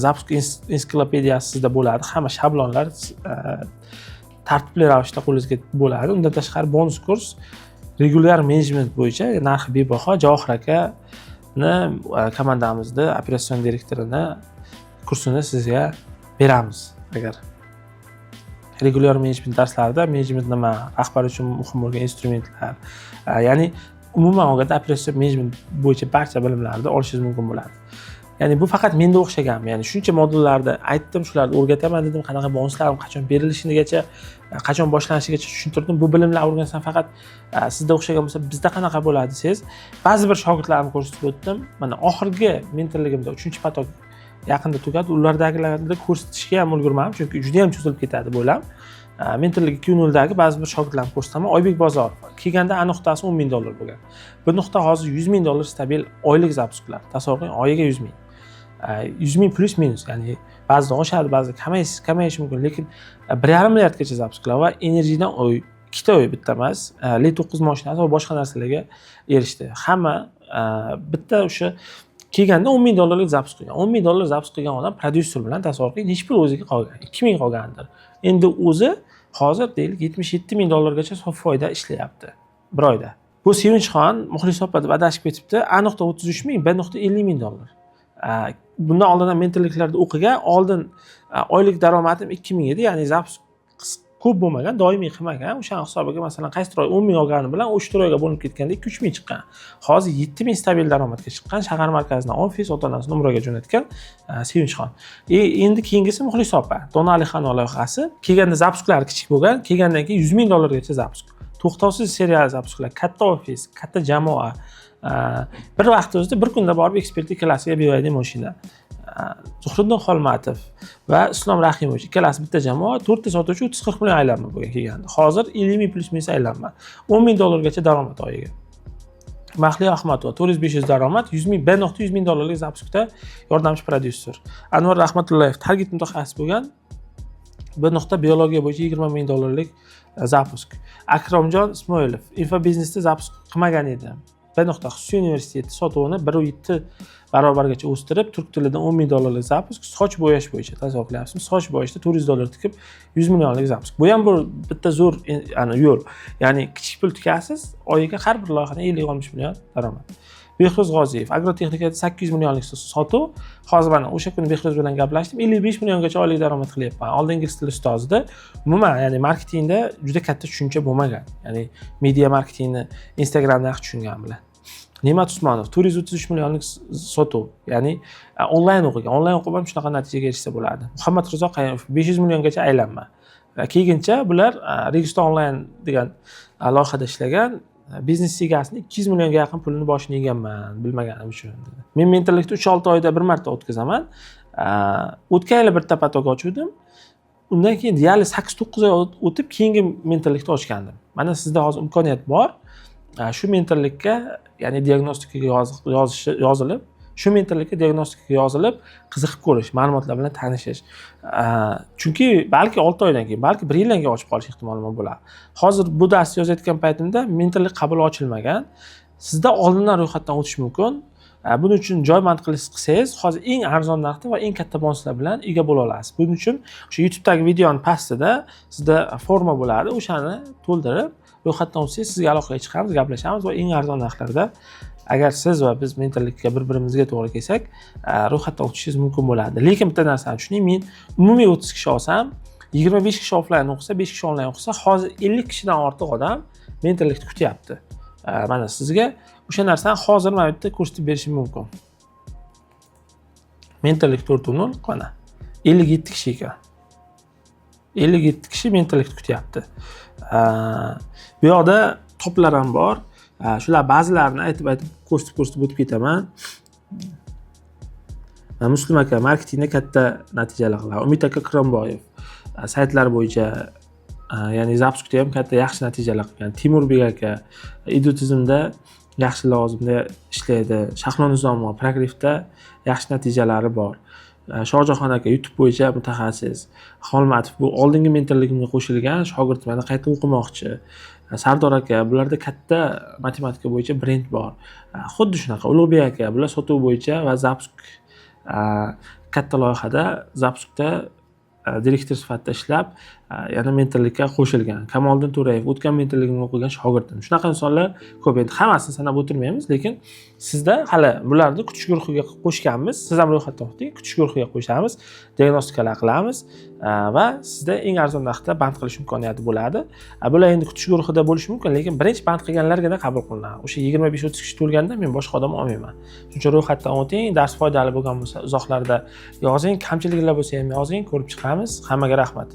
A: Zapusk ensiklopediyasi sizda bo'ladi. Hamma shablonlar tartibli ravishda qo'lingizga bo'ladi. Undan tashqari bonus kurs regular menejment bo'yicha narxi bebaho Javohir akani komandamizni operatsion direktorini kursini sizga beramiz. Agar regular menejment darslarida menejment nima, rahbar uchun muhim bo'lgan instrumentlar, ya'ni umuman olganda operatsion menejment bo'yicha barcha bilimlarni olishingiz mumkin bo'ladi. Ya'ni bu faqat menda o'xshagan, ya'ni shuncha modullarni aytdim, shularni o'rgataman dedim, qanaqa bonuslarim qachon berilishinigacha, qachon boshlanishigacha tushuntirdim. Bu bilimlar o'rgansam faqat sizda o'xshagan bo'lsa, bizda qanaqa bo'ladi desangiz, ba'zi bir shogirdlarimni ko'rsatib o'tdim. Mana oxirgi mentorligimda 3-patok yaqinda tugadi. Ulardagilarni ko'rsatishga ham ulgurmadim, chunki juda ham cho'zilib ketadi bo'lam. Mentorlik 2.0dagi ba'zi bir shogirdlarni ko'rsataman. Oybek Bozorov kelganda A nuqtasi $10,000 bo'lgan. Bu nuqta hozir $100,000 stabil oylik zapusklar. Tasavvur qiling, oyiga 100,000. 100,000 plus minus, ya'ni ba'zida oshadi, ba'zida kamayishi mumkin, lekin 1,5 milliardgacha zapusklar va energiyadan ikkita bitta emas, L9 mashinasi va boshqa narsalarga erishdi. Hamma bitta o'sha kelganda $10,000 zapusk qilgan. $10,000 zapusk qilgan odam prodyuser bilan tasavvur qiling, hech pul o'ziga qolgan. 2,000 qolgandir. Endi o'zi hozir deylik $77,000 sof foyda ishlayapti bir oyda. Bu Sevinchxon Muxlis opa deb adashib ketibdi. A.33,000, B.50,000 Bundan oldin mentorliklarda o'qigan, oldin oylik daromadim 2,000 edi, ya'ni zapusk ko'p bo'lmagan, doimiy qilmagan. O'shaning hisobiga masalan qaysidir oy 10,000 olgani bilan 3-4 oyga bo'linib ketganda 2-3,000 chiqqan. Hozir 7,000 stabil daromadga chiqqan, shahar markazidan ofis, ota-onasini umraga jo'natgan Sevinchxon. Endi keyingisi Muxlis opa, Dona Alixonova loyihasi. Kelganda zapusklari kichik bo'lgan, kelgandan keyin $100,000 zapusk. To'xtovsiz serial zapusklar, katta ofis, katta jamoa. Bir vaqt o'zida bir kunda borib ekspertlik klassiga BYD mashina. Zuhriddin Xolmatov va Islom Rahimovich ikkalasi bitta jamoa, 4 ta sotuvchi 30-40 million aylanma bo'lgan kelganda. Hozir 50,000 plus minus aylanma. $10,000gacha daromad oyiga. Mahliyo Ahmadova 400-500 daromad, $100,000 zapuskda yordamchi prodyuser. Anvar Rahmatullayev target mutaxassis bo'lgan, biologiya bo'yicha $20,000 zapusk. Akromjon Ismoilov infobiznesda zapusk qilmagan edi. Xususiy universiteti sotuvini 1.7 barobargacha o'stirib, turk tilidan $10,000 zapusk, soch bo'yash bo'yicha tasavvur qilyapsizmi? Soch bo'yashda $400 tikib, $100 millionlik zapusk. Bu ham bir bitta zo'r yo'l. Ya'ni kichik pul tikasiz, oyiga har bir loyihadan 50-60 million daromad. Behruz G'oziyev agrotexnikada 800 millionlik sotuv. Hozir mana o'sha kuni Behruz bilan gaplashdim, 55 milliongacha oylik daromad qilyapman. Oldin ingliz tili ustozida. Umuman, ya'ni marketingda juda katta tushuncha bo'lmagan. Ya'ni media marketingni Instagramda yaxshi tushungan bilan. Ne'mat Usmonov 433 millionlik sotuv, ya'ni onlayn o'qigan. Onlayn o'qib ham shunaqa natijaga erishsa bo'ladi. Muhammad Rizo Qayumov 500 milliongacha aylanma. Keyincha bular Registon onlayn degan loyihada ishlagan. Biznes egasini 200 millionga yaqin pulini boshini yeganman, bilmaganim uchun dedi. Men mentorlikni 3-6 oyda bir marta o'tkazaman. O'tgan yili bitta patok ochdim. Undan keyin deyarli 8-9 oy o'tib keyingi mentorlikni ochgandim. Mana sizda hozir imkoniyat bor. Shu mentorlikka, ya'ni diagnostikaga yozilib, shu mentorlikka diagnostikaga yozilib qiziqib ko'rish, ma'lumotlar bilan tanishish. Chunki balki 6 oydan keyin, balki 1 yildan keyin ochib qolish ehtimoli bo'ladi. Hozir bu darsni yozayotgan paytimda mentorlik qabuli ochilmagan. Sizda oldindan ro'yxatdan o'tish mumkin. Buning uchun joy mantiqli qilsangiz, hozir eng arzon narxda va eng katta bonuslar bilan ega bo'la olasiz. Buning uchun o'sha YouTube'dagi videoning pastida sizda forma bo'ladi, o'shani to'ldirib ro'yxatdan o'tsangiz sizga aloqaga chiqamiz, gaplashamiz va eng arzon narxlarda agar siz va biz mentorlikka bir-birimizga to'g'ri kelsak, ro'yxatdan o'tishingiz mumkin bo'ladi. Lekin bitta narsani tushuning, men umumiy 30 kishi olsam, 25 kishi offlayn o'qisa, 5 kishi onlayn o'qisa, hozir 50 kishidan ortiq odam mentorlikni kutyapti. Mana sizga o'sha narsani hozir mana bu yerda ko'rsatib berishim mumkin. Mentorlik 4.0 mana 57 kishi ekan. 57 kishi mentorlikni kutyapti. Bu yoqda toplar ham bor. Shular ba'zilarini aytib ko'rsatib o'tib ketaman. Muslim aka marketingda katta natijalar qiladi. Umid aka Qiromboyev saytlar bo'yicha ya'ni zapuskda ham katta yaxshi natijalar qilgan. Timurbek aka idotizmda yaxshi lavozimda ishlaydi. Shahlo Nizomov Progrifda yaxshi natijalari bor. Shohjahon aka YouTube bo'yicha mutaxassis. Xolmatov bu oldingi mentorligimga qo'shilgan shogird, mana qayta o'qimoqchi. Sardor aka bularda katta matematika bo'yicha brend bor. Xuddi shunaqa Ulug'bek aka bular sotuv bo'yicha va zapusk katta loyihada zapuskda direktor sifatida ishlab, yana mentorlikka qo'shilgan. Kamoliddin To'rayev o'tgan mentorligimni o'qigan shogirdim. Shunaqa insonlar ko'p. Endi hammasini sanab o'tirmaymiz, lekin sizda hali bularni kutish guruhiga qo'shganmiz. Siz ham ro'yxatdan o'ting, kutish guruhiga qo'shamiz, diagnostikalar qilamiz va sizda eng arzon narxda band qilish imkoniyati bo'ladi. Bular endi kutish guruhida bo'lishi mumkin, lekin birinchi band qilganlarga qabul qilinadi. O'sha 25-30 kishi to'lganda men boshqa odam olmayman. Shuning uchun ro'yxatdan o'ting, dars foydali bo'lgan bo'lsa, izohlarda yozing, kamchiliklar bo'lsa ham yozing, ko'rib chiqamiz. Hammaga rahmat.